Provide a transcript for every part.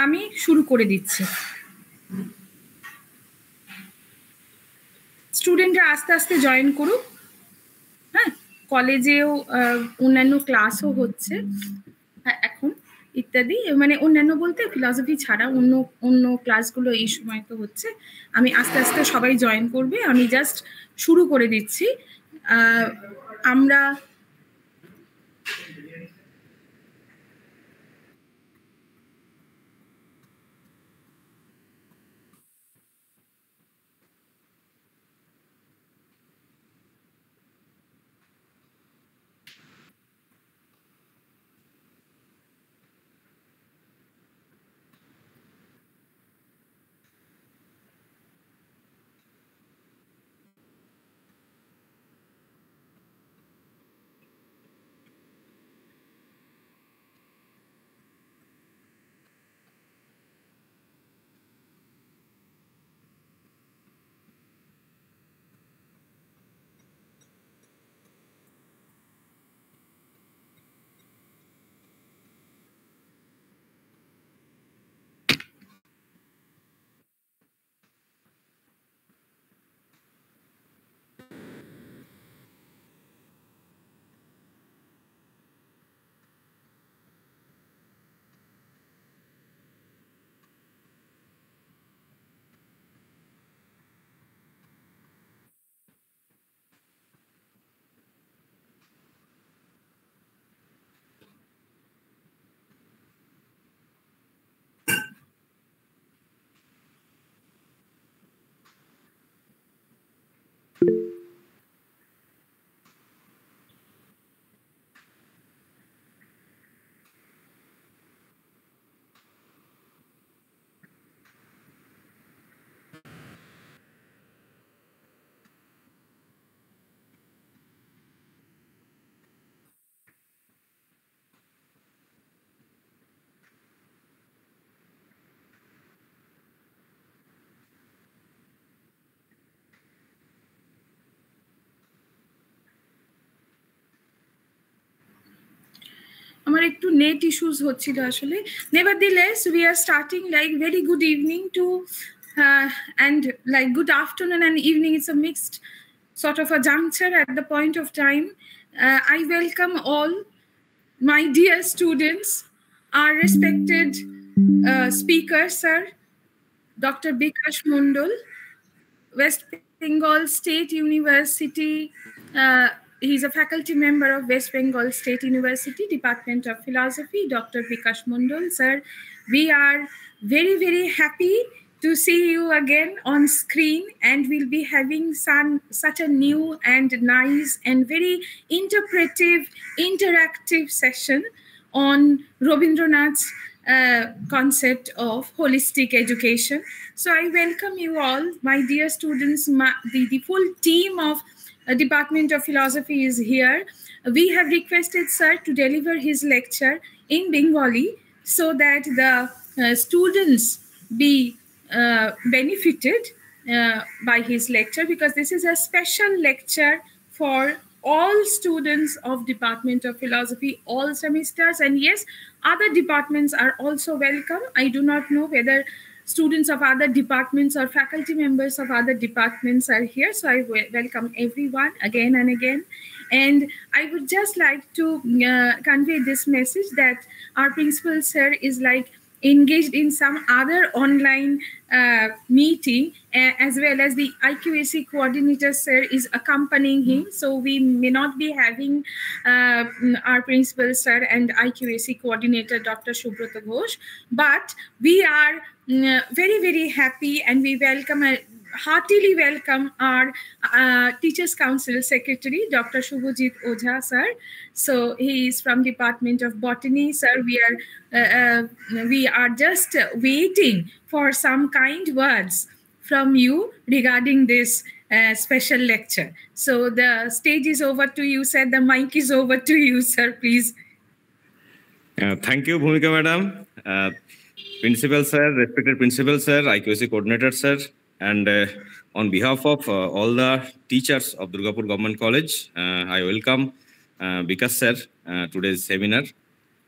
আমি শুরু করে দিচ্ছি। স্টুডেন্টরা আস্তে আস্তে জয়েন করুক। হ্যাঁ, কলেজেও অন্যান্য ক্লাসও হচ্ছে এখন ইত্যাদি, মানে অন্যান্য বলতে ফিলসফি ছাড়া অন্য ক্লাসগুলো এই সময় তো হচ্ছে। আমি আস্তে আস্তে সবাই জয়েন করবে, আমি জাস্ট শুরু করে দিচ্ছি। আমরা আমার একটু নেট ইস্যুস হচ্ছিল আসলে। Nevertheless, we are starting like very good evening to and like good afternoon and evening. It's a mixed sort of a juncture at the point of time. I welcome all my dear students, our respected speaker, sir, Dr. Bikash Mondal, West Bengal State University. He's a faculty member of West Bengal State University, Department of Philosophy, Dr. Bikash Mondal. Sir, we are very, very happy to see you again on screen, and we'll be having such a new and nice and very interactive session on Rabindranath's concept of holistic education. So I welcome you all, my dear students. The full team of Department of Philosophy is here. We have requested sir to deliver his lecture in Bengali so that the students be benefited by his lecture, because this is a special lecture for all students of Department of Philosophy, all semesters, and yes, other departments are also welcome. I do not know whether students of other departments or faculty members of other departments are here, so I welcome everyone again and again. And I would just like to convey this message that our principal sir is like engaged in some other online meeting, as well as the IQAC coordinator sir is accompanying him, so we may not be having our principal sir and IQAC coordinator Dr. Subrata Ghosh, but we are very, very happy, and we heartily welcome our Teachers Council Secretary, Dr. Shubhajit Ojha, sir. So he is from Department of Botany, sir. We are just waiting for some kind words from you regarding this special lecture. So the stage is over to you, sir. The mic is over to you, sir, please. Thank you, Bhumika madam. Principal sir, respected principal sir, IQAC coordinator sir, and on behalf of all the teachers of Durgapur Government College, I welcome Bikash sir today's seminar.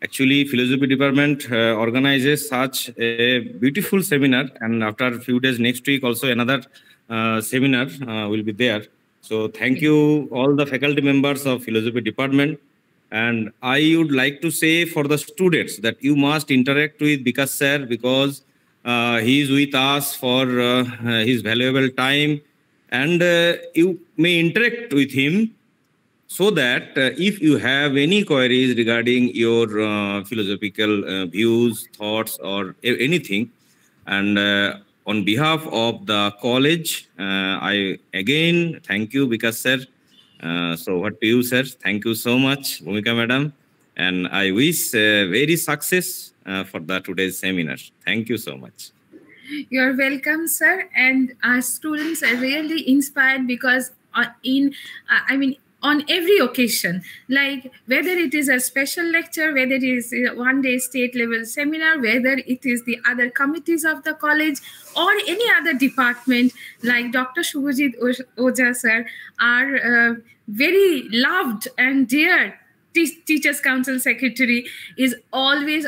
Actually, philosophy department organizes such a beautiful seminar, and after a few days next week also another seminar will be there. So thank you all the faculty members of philosophy department. And I would like to say for the students that you must interact with Vikas sir, because he is with us for his valuable time, and you may interact with him, so that if you have any queries regarding your philosophical views, thoughts, or anything, and on behalf of the college, I again thank you, Vikas sir. So what to you, sir? Thank you so much, Bhumika madam, and I wish very success for the today's seminar. Thank you so much. You're welcome, sir. And our students are really inspired because on every occasion, like whether it is a special lecture, whether it is a one-day state level seminar, whether it is the other committees of the college or any other department, like Dr. Shubhajit Oja sir, are very loved and dear Teachers Council Secretary, is always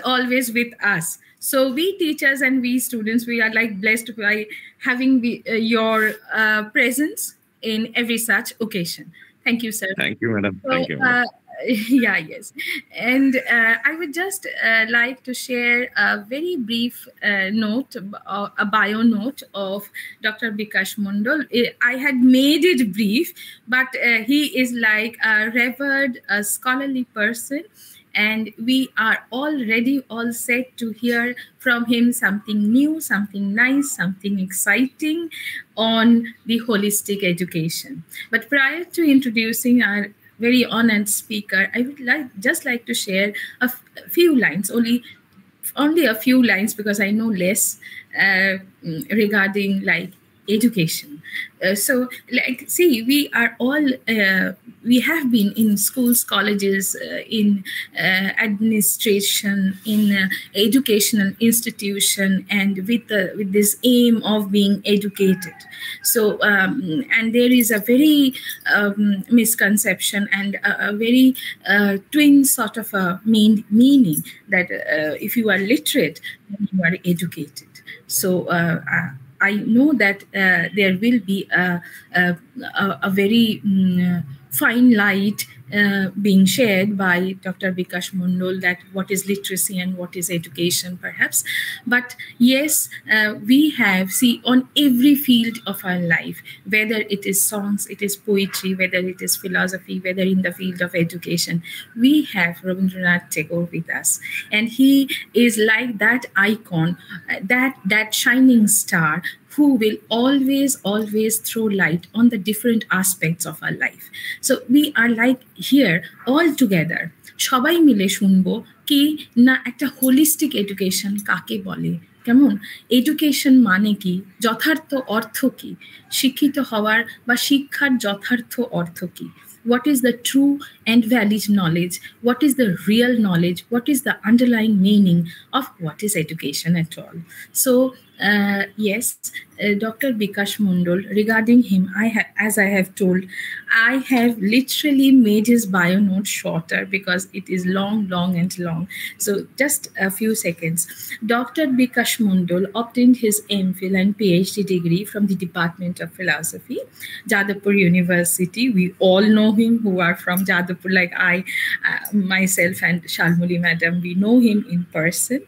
with us. So we teachers and we students, we are like blessed by having your presence in every such occasion. Thank you, sir. Thank you, madam. So, thank you, madam. Yeah, yes. And I would just like to share a very brief note, a bio note of Dr. Bikash Mondal. I had made it brief, but he is like a revered, scholarly person. And we are already all set to hear from him something new, something nice, something exciting on the holistic education. But prior to introducing our very honored speaker, I would just like to share a few lines, only a few lines, because I know less regarding like education. So like, see, we are all, we have been in schools, colleges, in administration, in educational institution, and with this aim of being educated. So, and there is a very misconception and a very twin sort of a meaning that if you are literate, then you are educated. So I know that there will be a very fine light being shared by Dr. Bikash Mondal, that what is literacy and what is education, perhaps. But yes, we have, see, on every field of our life, whether it is songs, it is poetry, whether it is philosophy, whether in the field of education, we have Rabindranath Tagore with us. And he is like that icon, that shining star, who will always throw light on the different aspects of our life. So we are like here all together, সবাই মিলে শুনবো কি না একটা holistic education কাকে বলে, কেমন education মানে কি, যথার্থ অর্থ কি, শিক্ষিত হওয়ার বা শিক্ষার যথার্থ অর্থ কি, what is the true and valid knowledge, what is the real knowledge, what is the underlying meaning of what is education at all. So yes, Dr. Bikash Mondal, regarding him, as I have told, I have literally made his bio note shorter because it is long and long. So just a few seconds. Dr. Bikash Mondal obtained his MPhil and PhD degree from the Department of Philosophy, Jadavpur University. We all know him who are from Jadavpur, like I, myself and Shalmuli madam, we know him in person.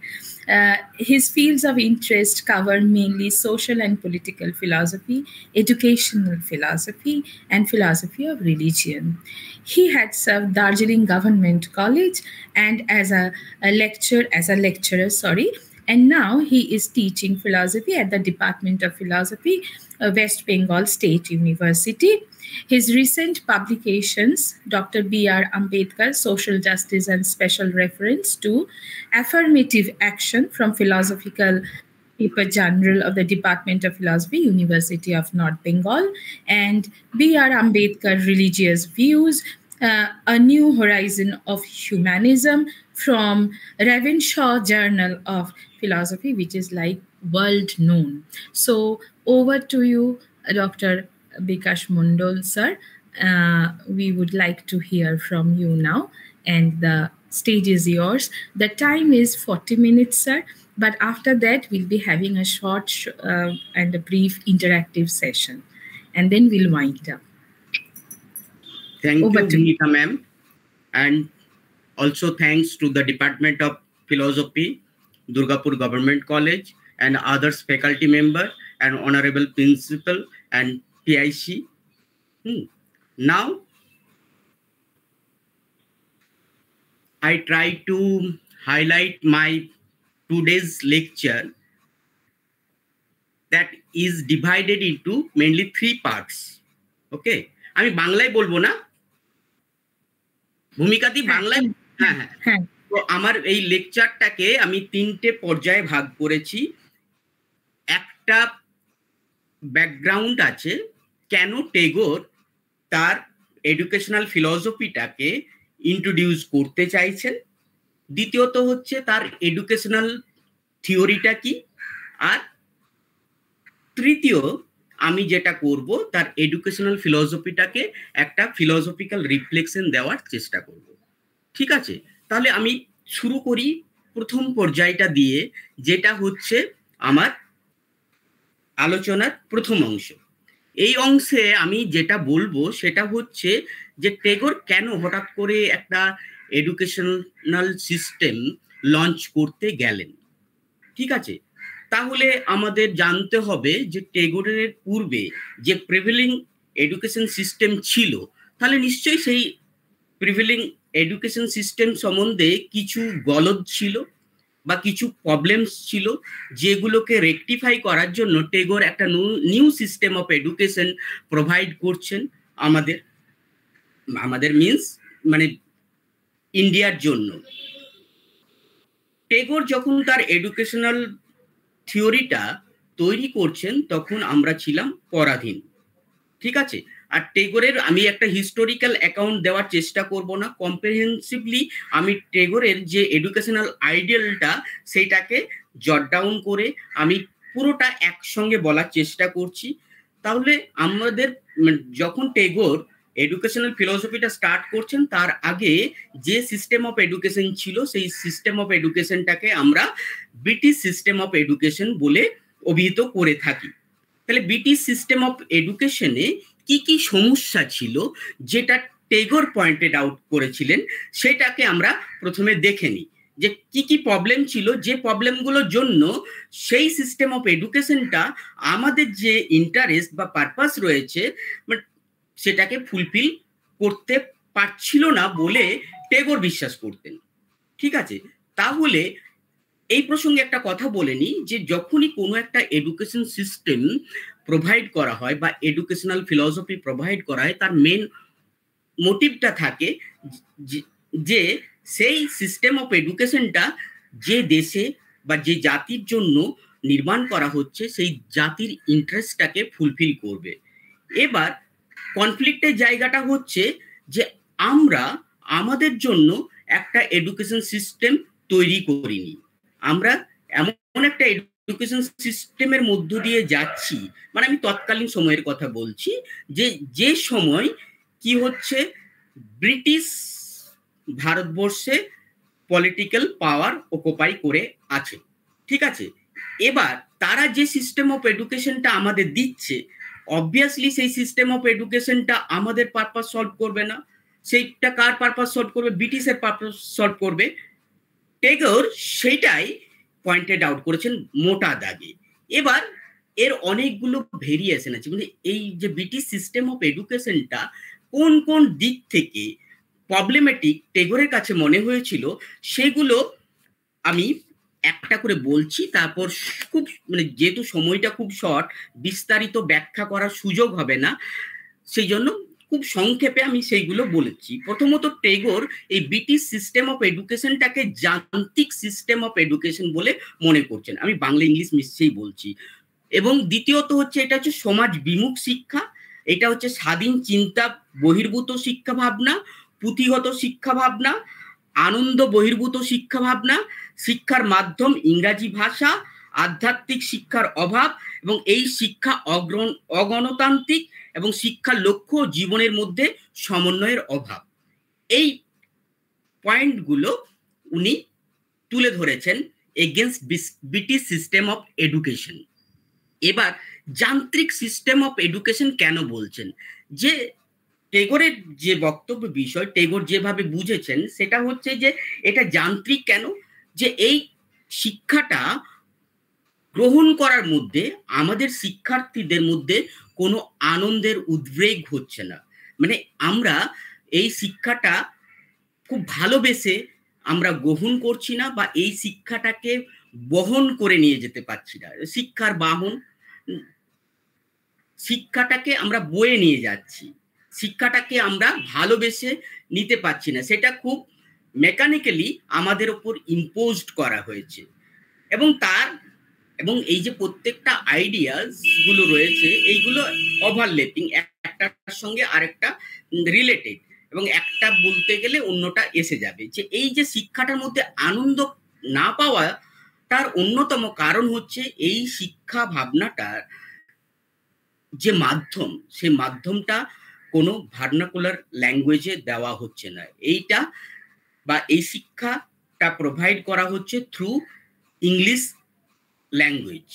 His fields of interest cover mainly social and political philosophy, educational philosophy, and philosophy of religion. He had served Darjeeling Government College and as a lecturer, and now he is teaching philosophy at the Department of Philosophy, West Bengal State University. His recent publications, Dr. B.R. Ambedkar, Social Justice and Special Reference to Affirmative Action from Philosophical Paper Journal of the Department of Philosophy, University of North Bengal, and B.R. Ambedkar, Religious Views, A New Horizon of Humanism from Ravenshaw Journal of Philosophy, which is like world known. So over to you, Dr. Bikash Mondal, sir. We would like to hear from you now, and the stage is yours. The time is 40 minutes, sir. But after that, we'll be having a short and a brief interactive session. And then we'll wind up. Thank you, Bhumika ma'am. And also thanks to the Department of Philosophy, Durgapur Government College, and others faculty member and honorable principal and PIC. Now, I try to highlight my today's lecture that is divided into mainly 3 parts. Okay, আমি বাংলায় বলবো না, ভূমিকাদি বাংলায়। হ্যাঁ, তো আমার এই লেকচারটাকে আমি 3টে পর্যায়ে ভাগ করেছি। একটা ব্যাকগ্রাউন্ড আছে, কেন টেগোর তার এডুকেশনাল ফিলসফিটাকে ইন্ট্রোডিউস করতে চাইছেন। দ্বিতীয়ত হচ্ছে তার এডুকেশনাল থিওরিটা কি। আর তৃতীয় আমি যেটা করব, তার এডুকেশনাল ফিলসফিটাকে একটা ফিলসফিক্যাল রিফ্লেকশন দেওয়ার চেষ্টা করব। ঠিক আছে, তাহলে আমি শুরু করি প্রথম পর্যায়টা দিয়ে, যেটা হচ্ছে আমার আলোচনার প্রথম অংশ। এই অংশে আমি যেটা বলবো সেটা হচ্ছে যে টেগোর কেন হঠাৎ করে একটা এডুকেশনাল সিস্টেম লঞ্চ করতে গেলেন। ঠিক আছে, তাহলে আমাদের জানতে হবে যে টেগোরের পূর্বে যে প্রিভেলিং এডুকেশন সিস্টেম ছিল, তাহলে নিশ্চয়ই সেই প্রিভেলিং এডুকেশন সিস্টেম সম্বন্ধে কিছু গলদ ছিল বা কিছু প্রবলেমস ছিল, যেগুলোকে রেকটিফাই করার জন্য টেগোর একটা new system of education provide করছেন আমাদের মিন্স মানে ইন্ডিয়ার জন্য। টেগোর যখন তার এডুকেশনাল থিওরিটা তৈরি করছেন তখন আমরা ছিলাম পরাধীন। ঠিক আছে, আর টেগোরের আমি একটা হিস্টোরিক্যাল অ্যাকাউন্ট দেওয়ার চেষ্টা করব না, কম্প্রিহেন্সিভলি আমি টেগোরের যে এডুকেশনাল আইডিয়ালটা সেইটাকে জট ডাউন করে আমি পুরোটা একসঙ্গে বলার চেষ্টা করছি। তাহলে আমাদের যখন টেগোর এডুকেশনাল ফিলসফিটা স্টার্ট করছেন, তার আগে যে সিস্টেম অফ এডুকেশন ছিল সেই সিস্টেম অফ এডুকেশনটাকে আমরা ব্রিটিশ সিস্টেম অফ এডুকেশন বলে অভিহিত করে থাকি। তাহলে ব্রিটিশ সিস্টেম অফ এডুকেশনে কি কি সমস্যা ছিল যেটা টেগোর পয়েন্টেড আউট করেছিলেন, সেটাকে আমরা প্রথমে দেখে নিই যে কি কি প্রবলেম ছিল, যে প্রবলেমগুলোর জন্য সেই সিস্টেম অফ এডুকেশনটা আমাদের যে ইন্টারেস্ট বা পারপাস রয়েছে সেটাকে ফুলফিল করতে পারছিল না বলে টেগোর বিশ্বাস করতেন। ঠিক আছে, তাহলে এই প্রসঙ্গে একটা কথা বলে নিই যে যখনই কোনো একটা এডুকেশন সিস্টেম প্রোভাইড করা হয় বা এডুকেশনাল ফিলসফি প্রোভাইড করা হয়, তার মেন মোটিভটা থাকে যে সেই সিস্টেম অফ এডুকেশনটা যে দেশে বা যে জাতির জন্য নির্মাণ করা হচ্ছে সেই জাতির ইন্টারেস্টটাকে ফুলফিল করবে। এবার কনফ্লিক্টের জায়গাটা হচ্ছে যে আমরা আমাদের জন্য একটা এডুকেশন সিস্টেম তৈরি করিনি, আমরা এমন একটা এডুকেশন সিস্টেমের মধ্য দিয়ে যাচ্ছি, মানে আমি তৎকালীন সময়ের কথা বলছি, যে সময় কি হচ্ছে ব্রিটিশ ভারতবর্ষে পলিটিক্যাল পাওয়ার অকুপাই করে আছে। ঠিক আছে, এবার তারা যে সিস্টেম অফ এডুকেশনটা আমাদের দিচ্ছে, অবভিয়াসলি সেই সিস্টেম অফ এডুকেশনটা আমাদের পারপাস সলভ করবে না। সেইটা কার পারপাস সলভ করবে? ব্রিটিশের পারপাস সলভ করবে। টেগোর সেইটাই পয়েন্টেড আউট করেছেন মোটা দাগে। এবার এর অনেকগুলো ভেরিয়েশন আছে, মানে এই যে ব্রিটিশ সিস্টেম অফ এডুকেশনটা কোন কোন দিক থেকে প্রবলেমেটিক টেগোরের কাছে মনে হয়েছিল, সেগুলো আমি একটা করে বলছি। তারপর খুব মানে যেহেতু সময়টা খুব শর্ট, বিস্তারিত ব্যাখ্যা করার সুযোগ হবে না, সেই জন্য খুব সংক্ষেপে আমি সেইগুলো বলেছি। প্রথমত টেগোর এই ব্রিটিশ সিস্টেম অফ এডুকেশনটাকে যান্ত্রিক সিস্টেম অফ এডুকেশন বলে মনে করছেন, আমি বাংলা ইংলিশ মিশিয়েই বলছি। এবং দ্বিতীয়ত হচ্ছে এটা হচ্ছে সমাজ বিমুখ শিক্ষা, এটা হচ্ছে স্বাধীন চিন্তা বহির্ভূত শিক্ষা ভাবনা, পুঁথিগত শিক্ষা ভাবনা, আনন্দ বহির্ভূত শিক্ষা ভাবনা, শিক্ষার মাধ্যম ইংরাজি ভাষা, আধ্যাত্মিক শিক্ষার অভাব এবং এই শিক্ষা অগণতান্ত্রিক এবং শিক্ষার লক্ষ্য জীবনের মধ্যে সমন্বয়ের অভাব। এই পয়েন্টগুলো উনি তুলে ধরেছেন against British system of education. এবার যান্ত্রিক সিস্টেম অফ এডুকেশন কেন বলছেন? যে টেগোরের যে বক্তব্য বিষয়, টেগোর যেভাবে বুঝেছেন সেটা হচ্ছে যে এটা যান্ত্রিক কেন, যে এই শিক্ষাটা গ্রহণ করার মধ্যে আমাদের শিক্ষার্থীদের মধ্যে কোনো আনন্দের উদ্রেক হচ্ছে না। মানে আমরা এই শিক্ষাটা খুব ভালোবেসে আমরা গ্রহণ করছি না, বা এই শিক্ষাটাকে বহন করে নিয়ে যেতে পারছি না। শিক্ষার বাহন, শিক্ষাটাকে আমরা বয়ে নিয়ে যাচ্ছি, শিক্ষাটাকে আমরা ভালোবেসে নিতে পারছি না, সেটা খুব মেকানিক্যালি আমাদের ওপর ইম্পোজড করা হয়েছে। এবং এই যে প্রত্যেকটা আইডিয়াস গুলো রয়েছে এইগুলো ওভারল্যাপিং, একটার সঙ্গে আরেকটা রিলেটেড, এবং একটা বলতে গেলে অন্যটা এসে যাবে। যে এই যে শিক্ষাটার মধ্যে আনন্দ না পাওয়া, তার অন্যতম কারণ হচ্ছে এই শিক্ষা ভাবনাটার যে মাধ্যম, সেই মাধ্যমটা কোনো ভার্নাকুলার ল্যাঙ্গুয়েজে দেওয়া হচ্ছে না। এইটা বা এই শিক্ষাটা প্রোভাইড করা হচ্ছে থ্রু ইংলিশ ল্যাঙ্গুয়েজ।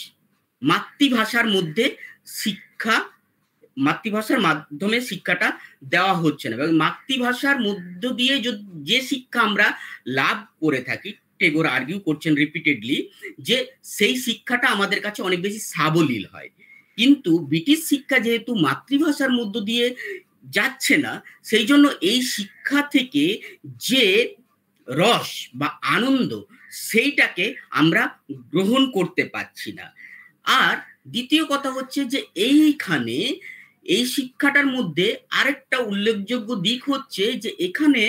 মাতৃভাষার মধ্যে শিক্ষা, মাতৃভাষার মাধ্যমে শিক্ষাটা দেওয়া হচ্ছে না। এবং মাতৃভাষার মধ্য দিয়ে যে শিক্ষা আমরা লাভ করে থাকি, টেগোর আর্গিউ করছেন রিপিটেডলি যে সেই শিক্ষাটা আমাদের কাছে অনেক বেশি সাবলীল হয়। কিন্তু ব্রিটিশ শিক্ষা যেহেতু মাতৃভাষার মধ্য দিয়ে যাচ্ছে না, সেই জন্য এই শিক্ষা থেকে যে রস বা আনন্দ, সেইটাকে আমরা গ্রহণ করতে পারছি না। আর দ্বিতীয় কথা হচ্ছে যে এইখানে এই শিক্ষাটার মধ্যে আরেকটা উল্লেখযোগ্য দিক হচ্ছে যে এখানে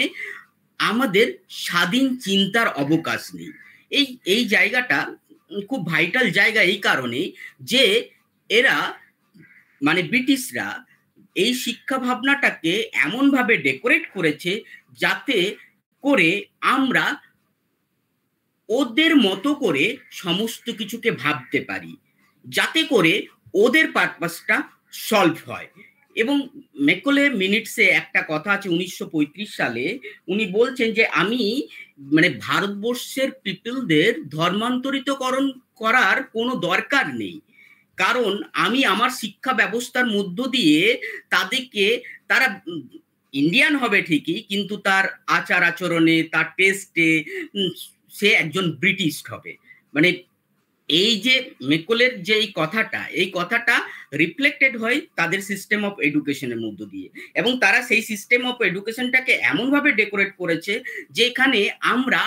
আমাদের স্বাধীন চিন্তার অবকাশ নেই। এই জায়গাটা খুব ভাইটাল জায়গা এই কারণে যে এরা মানে ব্রিটিশরা এই শিক্ষা ভাবনাটাকে এমনভাবে ডেকোরেট করেছে যাতে করে আমরা ওদের মতো করে সমস্ত কিছুকে ভাবতে পারি, যাতে করে ওদের পারপাসটা সলভ হয়। এবং মেকলে মিনিটসে একটা কথা আছে 1935 সালে, উনি বলছেন যে আমি মানে ভারতবর্ষের পিপলদের ধর্মান্তরিতকরণ করার কোনো দরকার নেই, কারণ আমি আমার শিক্ষা ব্যবস্থার মধ্য দিয়ে তাদেরকে, তারা ইন্ডিয়ান হবে ঠিকই, কিন্তু তার আচার আচরণে, তার টেস্টে সে একজন ব্রিটিশ হবে। মানে এই যে মেকলের যে এই কথাটা রিফ্লেক্টেড হয় তাদের সিস্টেম অফ এডুকেশনের মধ্য দিয়ে, এবং তারা সেই সিস্টেম অফ এডুকেশনটাকে এমনভাবে ডেকোরেট করেছে যে এখানে আমরা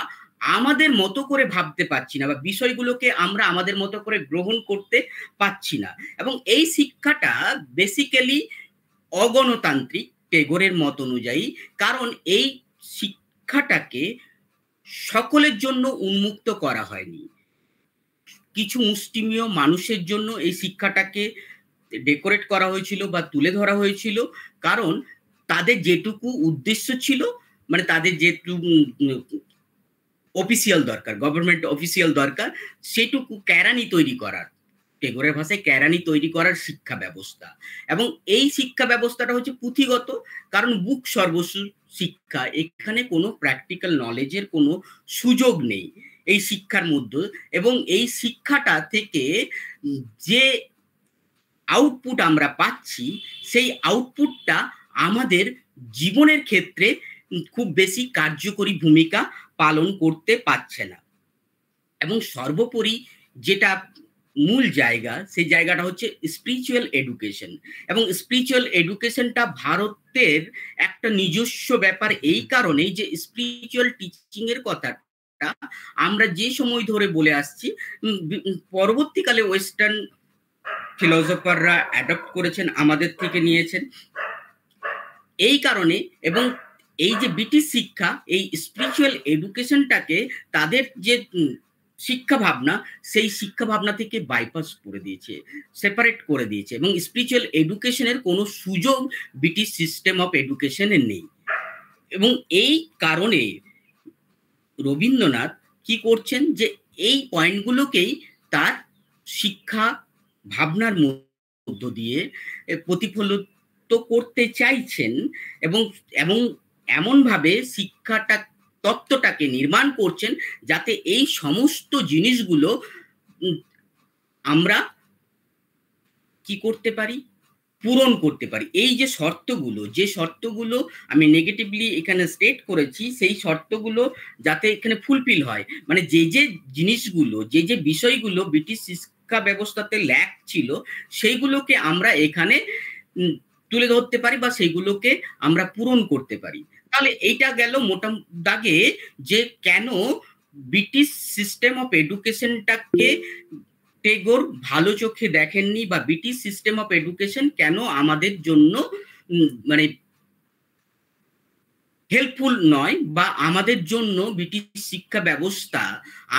আমাদের মতো করে ভাবতে পারছি না, বা বিষয়গুলোকে আমরা আমাদের মতো করে গ্রহণ করতে পারছি না। এবং এই শিক্ষাটা বেসিক্যালি অগণতান্ত্রিক টেগোরের মত অনুযায়ী, কারণ এই শিক্ষাটাকে সকলের জন্য উন্মুক্ত করা হয়নি। কিছু মুষ্টিমেয় মানুষের জন্য এই শিক্ষাটাকে ডেকোরেট করা হয়েছিল বা তুলে ধরা হয়েছিল, কারণ তাদের যেটুকু উদ্দেশ্য ছিল, মানে তাদের যেটুকু অফিসিয়াল দরকার, গভর্নমেন্ট অফিসিয়াল দরকার, সেটুকু ক্যারানি তৈরি করার, টেগোরের ভাষায় ক্যারানি তৈরি করার শিক্ষা ব্যবস্থা। এবং এই শিক্ষা ব্যবস্থাটা হচ্ছে পুঁথিগত, কারণ বুক সর্বস্ব শিক্ষা, এখানে কোনো প্র্যাকটিক্যাল নলেজের কোনো সুযোগ নেই এই শিক্ষার মধ্যে। এবং এই শিক্ষাটা থেকে যে আউটপুট আমরা পাচ্ছি, সেই আউটপুটটা আমাদের জীবনের ক্ষেত্রে খুব বেশি কার্যকরী ভূমিকা পালন করতে পারছে না। এবং সর্বোপরি যেটা মূল জায়গা, সেই জায়গাটা হচ্ছে স্পিরিচুয়াল এডুকেশন। এবং স্পিরিচুয়াল এডুকেশনটা ভারতের একটা নিজস্ব ব্যাপার এই কারণেই যে স্পিরিচুয়াল টিচিং এর কথাটা আমরা যে সময় ধরে বলে আসছি, পরবর্তীকালে ওয়েস্টার্ন ফিলোসফাররা অ্যাডপ্ট করেছেন, আমাদের থেকে নিয়েছেন এই কারণে। এবং এই যে ব্রিটিশ শিক্ষা এই স্পিরিচুয়াল এডুকেশনটাকে তাদের যে শিক্ষা ভাবনা, সেই শিক্ষা ভাবনা থেকে বাইপাস করে দিয়েছে, সেপারেট করে দিয়েছে, এবং স্পিরিচুয়াল এডুকেশনের কোনো সুযোগ ব্রিটিশ সিস্টেম অফ এডুকেশনের নেই। এবং এই কারণে রবীন্দ্রনাথ কি করছেন যে এই পয়েন্টগুলোকেই তার শিক্ষা ভাবনার মধ্য দিয়ে প্রতিফলিত করতে চাইছেন, এবং এমনভাবে শিক্ষাটা তত্ত্বটাকে নির্মাণ করছেন, যাতে এই সমস্ত জিনিসগুলো আমরা কি করতে পারি, পূরণ করতে পারি। এই যে শর্তগুলো আমি নেগেটিভলি এখানে স্টেট করেছি, সেই শর্তগুলো যাতে এখানে ফুলফিল হয়, মানে যে জিনিসগুলো, যে বিষয়গুলো ব্রিটিশ শিক্ষা ব্যবস্থাতে ল্যাক ছিল, সেইগুলোকে আমরা এখানে তুলে ধরতে পারি বা সেইগুলোকে আমরা পূরণ করতে পারি। তাহলে এইটা গেল মোটা দাগে যে কেন ব্রিটিশ সিস্টেম অফ এডুকেশনটাকে টেগোর ভালো চোখে দেখেননি, বা ব্রিটিশ সিস্টেম অফ এডুকেশন কেন আমাদের জন্য মানে হেল্পফুল নয়, বা আমাদের জন্য ব্রিটিশ শিক্ষা ব্যবস্থা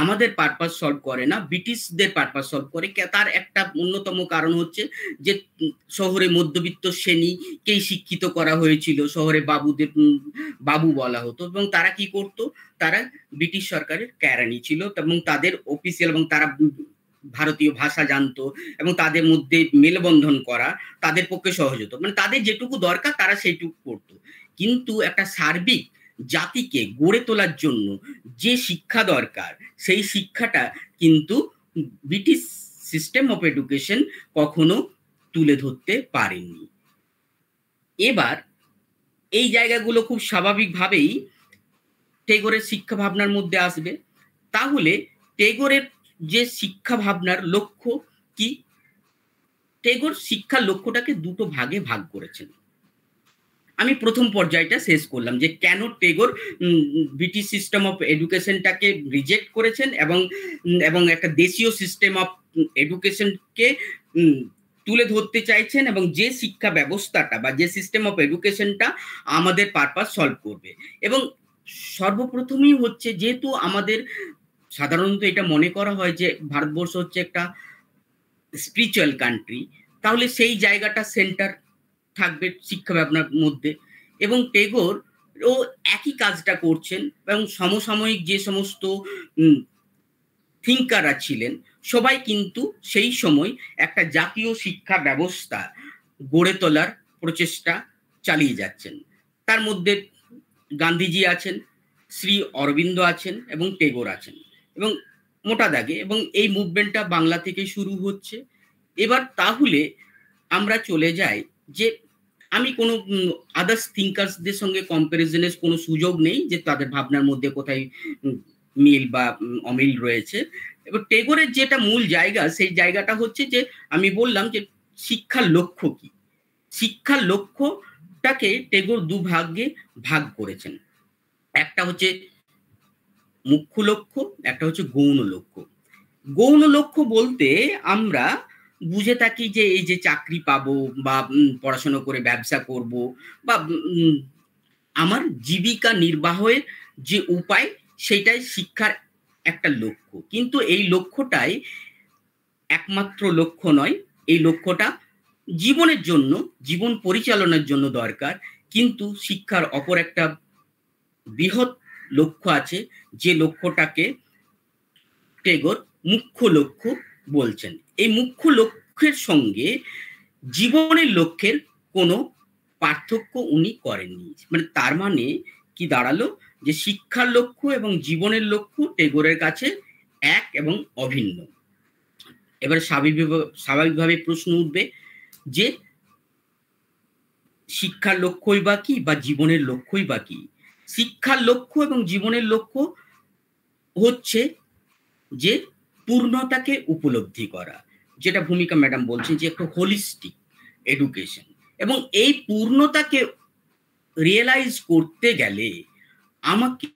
আমাদের পারপাস সলভ করে না, ব্রিটিশদের পারপাস সলভ করে। তার একটা অন্যতম কারণ হচ্ছে যে শহরে মধ্যবিত্ত শ্রেণীকেই শিক্ষিত করা হয়েছিল, শহরে বাবু বলা হতো, এবং তারা কি করত, তারা ব্রিটিশ সরকারের কেরানি ছিল, এবং তাদের অফিসিয়াল, এবং তারা ভারতীয় ভাষা জানতো, এবং তাদের মধ্যে মেলবন্ধন করা তাদের পক্ষে সহজ হতো, মানে তাদের যেটুকু দরকার তারা সেইটুকু করতো। কিন্তু একটা সার্বিক জাতিকে গড়ে তোলার জন্য যে শিক্ষা দরকার, সেই শিক্ষাটা কিন্তু ব্রিটিশ সিস্টেম অফ এডুকেশন কখনো তুলে ধরতে পারেনি। এবার এই জায়গাগুলো খুব স্বাভাবিকভাবেই টেগোরের শিক্ষা ভাবনার মধ্যে আসবে। তাহলে টেগোরের যে শিক্ষা ভাবনার লক্ষ্য কি? টেগোর শিক্ষার লক্ষ্যটাকে দুটো ভাগে ভাগ করেছেন। আমি প্রথম পর্যায়টা শেষ করলাম যে কেন টেগোর ব্রিটিশ সিস্টেম অফ এডুকেশনটাকে রিজেক্ট করেছেন, এবং একটা দেশীয় সিস্টেম অফ এডুকেশনকে তুলে ধরতে চাইছেন, এবং যে শিক্ষা ব্যবস্থাটা বা যে সিস্টেম অফ এডুকেশনটা আমাদের পারপাস সলভ করবে। এবং সর্বপ্রথমই হচ্ছে, যেহেতু আমাদের সাধারণত এটা মনে করা হয় যে ভারতবর্ষ হচ্ছে একটা স্পিরিচুয়াল কান্ট্রি, তাহলে সেই জায়গাটা সেন্টার থাকবে শিক্ষা ভাবনার মধ্যে। এবং টেগোর ও একই কাজটা করছেন, এবং সমসাময়িক যে সমস্ত থিঙ্কাররা ছিলেন সবাই কিন্তু সেই সময় একটা জাতীয় শিক্ষা ব্যবস্থা গড়ে তোলার প্রচেষ্টা চালিয়ে যাচ্ছেন। তার মধ্যে গান্ধীজি আছেন, শ্রী অরবিন্দ আছেন, এবং টেগোর আছেন, এবং মোটা দাগে, এবং এই মুভমেন্টটা বাংলা থেকে শুরু হচ্ছে। এবার তাহলে আমরা চলে যাই যে আমি কোনো আদার্স থিঙ্কার্সদের সঙ্গে কম্পারিজনের কোনো সুযোগ নেই যে তাদের ভাবনার মধ্যে কোথায় মিল বা অমিল রয়েছে। এবার টেগোরের যেটা মূল জায়গা, সেই জায়গাটা হচ্ছে যে আমি বললাম যে শিক্ষার লক্ষ্য কি। শিক্ষার লক্ষ্যটাকে টেগোর দুভাগে ভাগ করেছেন। একটা হচ্ছে মুখ্য লক্ষ্য, একটা হচ্ছে গৌণ লক্ষ্য। গৌণ লক্ষ্য বলতে আমরা বুঝে থাকি যে এই যে চাকরি পাবো, বা পড়াশোনা করে ব্যবসা করব, বা আমার জীবিকা নির্বাহের যে উপায়, সেটাই শিক্ষার একটা লক্ষ্য। কিন্তু এই লক্ষ্যটাই একমাত্র লক্ষ্য নয়, এই লক্ষ্যটা জীবনের জন্য, জীবন পরিচালনার জন্য দরকার। কিন্তু শিক্ষার অপর একটা বৃহৎ লক্ষ্য আছে, যে লক্ষ্যটাকে টেগোর মুখ্য লক্ষ্য বলছেন। এই মুখ্য লক্ষ্যের সঙ্গে জীবনের লক্ষ্যের কোনো পার্থক্য উনি করেননি। মানে তার মানে কি দাঁড়ালো, যে শিক্ষার লক্ষ্য এবং জীবনের লক্ষ্য টেগোরের কাছে এক এবং অভিন্ন। এবার স্বাভাবিকভাবে প্রশ্ন উঠবে যে শিক্ষার লক্ষ্যই বা কি, বা জীবনের লক্ষ্যই বা কি? শিক্ষার লক্ষ্য এবং জীবনের লক্ষ্য হচ্ছে যে পূর্ণতাকে উপলব্ধি করা, যেটা ভূমিকা ম্যাডাম বলছেন যে একটা হোলিস্টিক এডুকেশন। এবং এই পূর্ণতাকে রিয়েলাইজ করতে গেলে আমাকে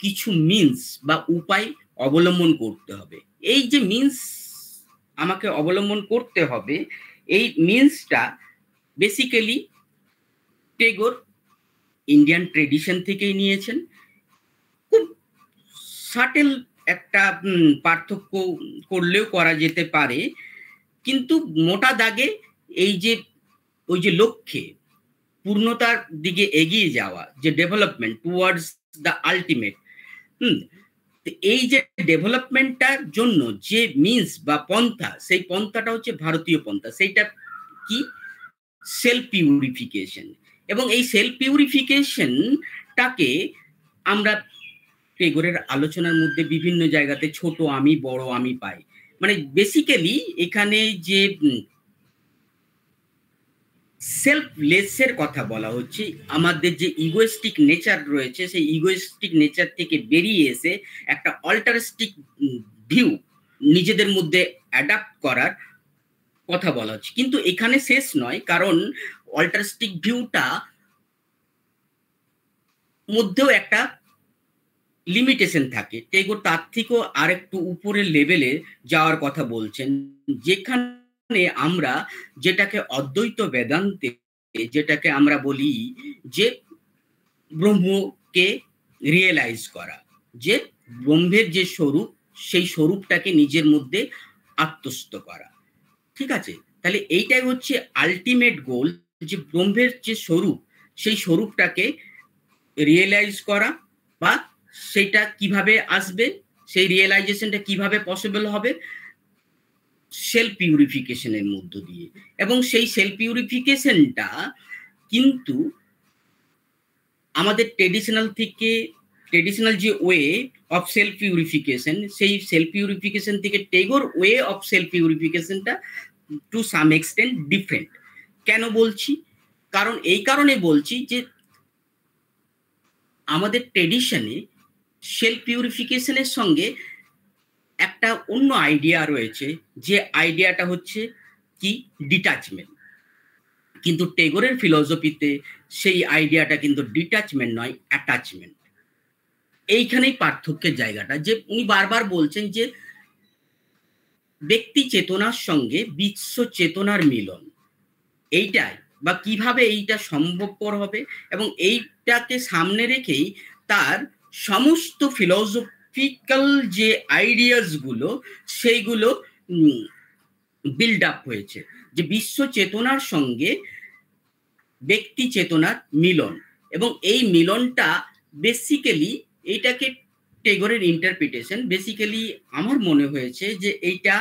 কিছু মিনস বা উপায় অবলম্বন করতে হবে। এই যে মিনস আমাকে অবলম্বন করতে হবে, এই মিনসটা বেসিক্যালি টেগোর ইন্ডিয়ান ট্রেডিশন থেকেই নিয়েছেন। খুব সাটেল একটা পার্থক্য করলেও করা যেতে পারে, কিন্তু মোটা দাগে এই যে ওই যে লক্ষ্যে পূর্ণতার দিকে এগিয়ে যাওয়া, যে ডেভেলপমেন্ট টুয়ার্ডস দ্য আলটিমেট, এই যে ডেভেলপমেন্টটার জন্য যে মিনস বা পন্থা, সেই পন্থাটা হচ্ছে ভারতীয় পন্থা। সেইটা কি? Self purification. এবং এই সেলফ পিউরিফিকেশনটাকে আমরা টেগোরের আলোচনার মধ্যে বিভিন্ন জায়গাতে ছোট আমি বড় আমি পাই। মানে বেসিক্যালি এখানে যে সেলফলেসের কথা বলা হচ্ছে, আমাদের যে ইগোয়েস্টিক নেচার রয়েছে সেই ইগোয়েস্টিক নেচার থেকে বেরিয়ে এসে একটা অল্টারিস্টিক ভিউ নিজেদের মধ্যে অ্যাডাপ্ট করার কথা বলা হচ্ছে। কিন্তু এখানে শেষ নয়, কারণ অল্টারিস্টিক ভিউটা মধ্যেও একটা লিমিটেশন থাকে। টেগোর তার থেকেও আরেকটু উপরের লেভেলে যাওয়ার কথা বলছেন, যেখানে আমরা যেটাকে অদ্বৈত বেদান্তে যেটাকে আমরা বলি যে ব্রহ্মকে রিয়েলাইজ করা, যে ব্রহ্মের যে স্বরূপ সেই স্বরূপটাকে নিজের মধ্যে আত্মস্থ করা। ঠিক আছে, তাহলে এইটাই হচ্ছে আলটিমেট গোল, যে ব্রহ্মের যে স্বরূপ সেই স্বরূপটাকে রিয়েলাইজ করা, বা সেটা কিভাবে আসবে, সেই রিয়েলাইজেশনটা কিভাবে পসিবল হবে, সেলফ পিউরিফিকেশনের মধ্য দিয়ে। এবং সেই সেলফ পিউরিফিকেশনটা কিন্তু আমাদের ট্রেডিশনাল যে ওয়ে অফ সেলফ পিউরিফিকেশন, সেই সেলফ পিউরিফিকেশন থেকে টেগোর ওয়ে অফ সেলফ পিউরিফিকেশনটা টু সাম এক্সটেন্ট ডিফারেন্ট। কেন বলছি? কারণ এই কারণে বলছি যে আমাদের ট্রেডিশনে সেলফ পিউরিফিকেশনের সঙ্গে একটা অন্য আইডিয়া রয়েছে, যে আইডিয়াটা হচ্ছে কি ডিটাচমেন্ট। কিন্তু টেগোরের ফিলসফিতে সেই আইডিয়াটা কিন্তু ডিটাচমেন্ট নয়, অ্যাটাচমেন্ট। এইখানেই পার্থক্যের জায়গাটা, যে উনি বারবার বলছেন যে ব্যক্তি চেতনার সঙ্গে বিশ্ব চেতনার মিলন, এইটাই বা কিভাবে এইটা সম্ভবপর হবে, এবং এইটাকে সামনে রেখেই তার সমস্ত ফিলসফিক্যাল যে আইডিয়াস গুলো সেইগুলো বিল্ড আপ হয়েছে, যে বিশ্ব চেতনার সঙ্গে ব্যক্তি চেতনার মিলন। এবং এই মিলনটা বেসিক্যালি এইটাকে টেগোরের ইন্টারপ্রিটেশন, বেসিক্যালি আমার মনে হয়েছে যে এইটা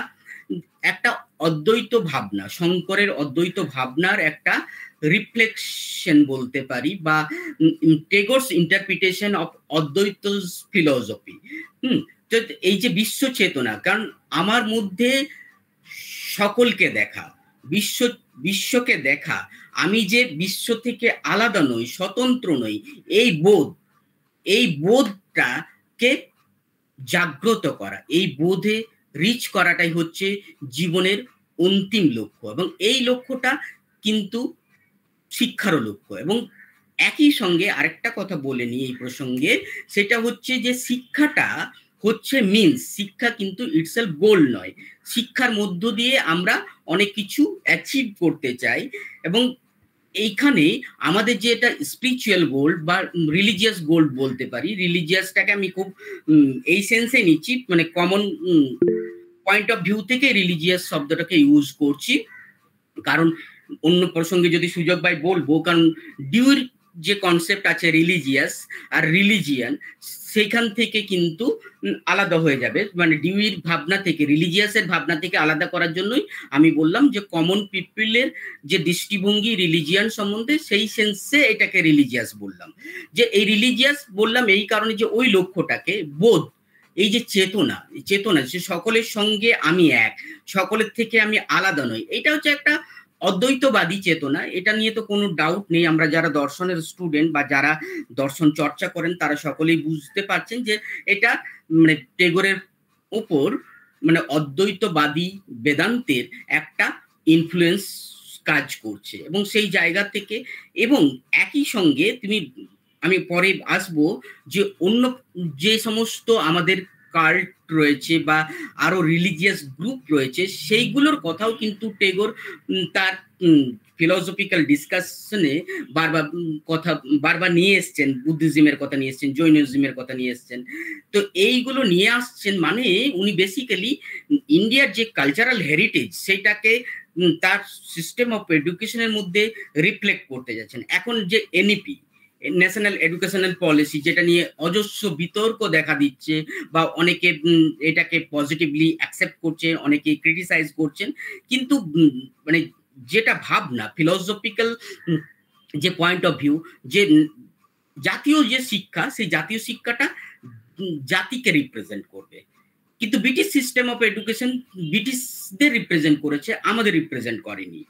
একটা অদ্বৈত ভাবনা, শঙ্করের অদ্বৈত ভাবনার একটা রিফ্লেকশন বলতে পারি, বা টেগোরস ইন্টারপ্রিটেশন অফ অদ্বৈত ফিলসফি। তো এই যে বিশ্ব চেতনা, কারণ আমার মধ্যে সকলকে দেখা, বিশ্বকে দেখা, আমি যে বিশ্ব থেকে আলাদা নই, স্বতন্ত্র নই, এই বোধটাকে জাগ্রত করা, এই বোধে রিচ করাটাই হচ্ছে জীবনের অন্তিম লক্ষ্য। এবং এই লক্ষ্যটা কিন্তু শিক্ষারও লক্ষ্য। এবং একই সঙ্গে আরেকটা কথা বলে নিই এই প্রসঙ্গে, সেটা হচ্ছে যে শিক্ষাটা হচ্ছে মিনস, শিক্ষা কিন্তু ইটসেলফ গোল নয়। শিক্ষার মধ্য দিয়ে আমরা অনেক কিছু অ্যাচিভ করতে চাই, এবং এইখানে আমাদের যে এটা স্পিরিচুয়াল গোল বা রিলিজিয়াস গোল বলতে পারি, রিলিজিয়াসটাকে আমি খুব এই সেন্সে নিচ্ছি, মানে কমন পয়েন্ট অফ ভিউ থেকে রিলিজিয়াস শব্দটাকে ইউজ করছি, কারণ অন্য প্রসঙ্গে যদি সুযোগ পাই বলবো, কারণ ডিউর যে কনসেপ্ট আছে রিলিজিয়াস আর রিলিজিয়ান, সেখান থেকে কিন্তু আলাদা হয়ে যাবে। মানে ডিউইর ভাবনা থেকে, রিলিজিয়াসের ভাবনা থেকে আলাদা করার জন্যই আমি বললাম যে কমন পিপলের যে দৃষ্টিভঙ্গি রিলিজিয়ান সম্বন্ধে, সেই সেন্সে এটাকে রিলিজিয়াস বললাম। যে এই রিলিজিয়াস বললাম এই কারণে যে ওই লক্ষ্যটাকে বোধ, এই যে চেতনা যে সকলের সঙ্গে আমি এক, সকলের থেকে আমি আলাদা নই, এটা হচ্ছে একটা অদ্বৈতবাদী চেতনা। এটা নিয়ে তো কোনো ডাউট নেই, আমরা যারা দর্শনের স্টুডেন্ট বা যারা দর্শন চর্চা করেন তারা সকলেই বুঝতে পারছেন যে এটা মানে টেগোরের উপর মানে অদ্বৈতবাদী বেদান্তের একটা ইনফ্লুয়েন্স কাজ করছে। এবং সেই জায়গা থেকে, এবং একই সঙ্গে আমি পরে আসবো যে অন্য যে সমস্ত আমাদের কাল্ট রয়েছে বা আরো রিলিজিয়াস গ্রুপ রয়েছে, সেইগুলোর কথাও কিন্তু টেগোর তার ফিলসফিক্যাল ডিসকাশনে বারবার নিয়ে এসছেন। বুদ্ধিজমের কথা নিয়ে এসছেন, জৈনিজমের কথা নিয়ে এসছেন। তো এইগুলো নিয়ে আসছেন মানে উনি বেসিক্যালি ইন্ডিয়ার যে কালচারাল হেরিটেজ সেটাকে তার সিস্টেম অফ এডুকেশনের মধ্যে রিফ্লেক্ট করতে যাচ্ছেন। এখন যে এনইপি, ন্যাশনাল এডুকেশনাল পলিসি, যেটা নিয়ে অজস্র বিতর্ক দেখা দিচ্ছে, বা অনেকে এটাকে পজিটিভলি অ্যাকসেপ্ট করছে, অনেকে ক্রিটিসাইজ করছেন, কিন্তু মানে যেটা ভাবনা, ফিলসফিক্যাল যে পয়েন্ট অফ ভিউ, যে জাতীয় যে শিক্ষা, সেই জাতীয় শিক্ষাটা জাতিকে রিপ্রেজেন্ট করবে। কিন্তু ব্রিটিশ সিস্টেম অফ এডুকেশন ব্রিটিশদের রিপ্রেজেন্ট করেছে, আমাদের রিপ্রেজেন্ট করেনি।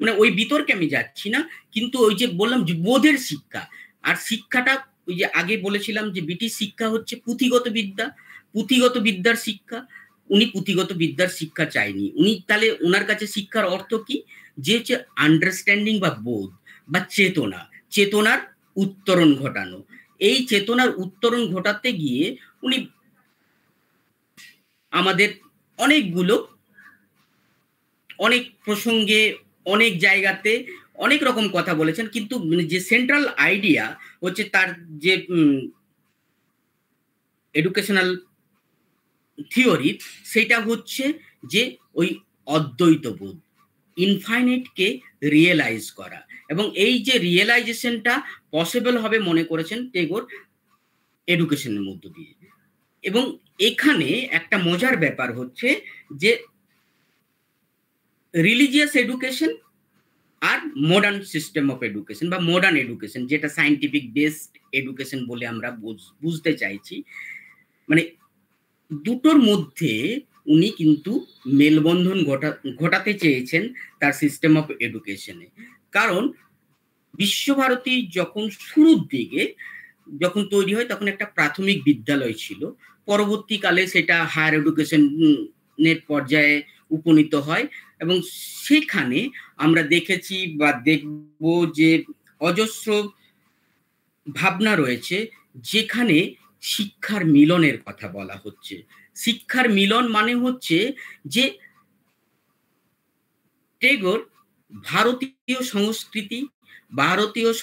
মানে ওই বিতর্কে আমি যাচ্ছি না, কিন্তু ওই যে বললাম যে বোধের শিক্ষা, আর শিক্ষাটা ওই যে আগে বলেছিলাম যে ব্রিটিশ শিক্ষা হচ্ছে পুঁথিগত বিদ্যা, পুঁথিগত বিদ্যার শিক্ষা। উনি পুঁথিগত বিদ্যার শিক্ষা চাইনি। উনি তাহলে ওনার কাছে শিক্ষার অর্থ কি, যে হচ্ছে আন্ডারস্ট্যান্ডিং বা বোধ বা চেতনা, চেতনার উত্তরণ ঘটানো। এই চেতনার উত্তরণ ঘটাতে গিয়ে উনি আমাদের অনেকগুলো অনেক প্রসঙ্গে অনেক জায়গাতে অনেক রকম কথা বলেছেন, কিন্তু যে সেন্ট্রাল আইডিয়া হচ্ছে তার যে এডুকেশনাল থিওরি, সেটা হচ্ছে যে ওই অদ্বৈতবোধ, ইনফাইনাইটকে রিয়েলাইজ করা, এবং এই যে রিয়েলাইজেশনটা পসিবল হবে মনে করেছেন টেগোর এডুকেশনের মধ্য দিয়ে। এবং এখানে একটা মজার ব্যাপার হচ্ছে যে রিলিজিয়াস এডুকেশন আর মডার্ন সিস্টেম অফ এডুকেশন বা মডার্ন এডুকেশন, যেটা সায়েন্টিফিক বেসড এডুকেশন বলে আমরা বুঝতে চাইছি, মানে দুটোর মধ্যে উনি কিন্তু মেলবন্ধন ঘটাতে চেয়েছেন তার সিস্টেম অফ এডুকেশনে। কারণ বিশ্বভারতী যখন শুরুর দিকে যখন তৈরি হয় তখন একটা প্রাথমিক বিদ্যালয় ছিল, পরবর্তীকালে সেটা হায়ার এডুকেশনের পর্যায়ে উপনীত হয়, এবং সেখানে আমরা দেখেছি বা দেখব যে অজস্র ভাবনা রয়েছে যেখানে শিক্ষার মিলনের কথা বলা হচ্ছে। শিক্ষার মিলন মানে হচ্ছে যে টেগোর ভারতীয়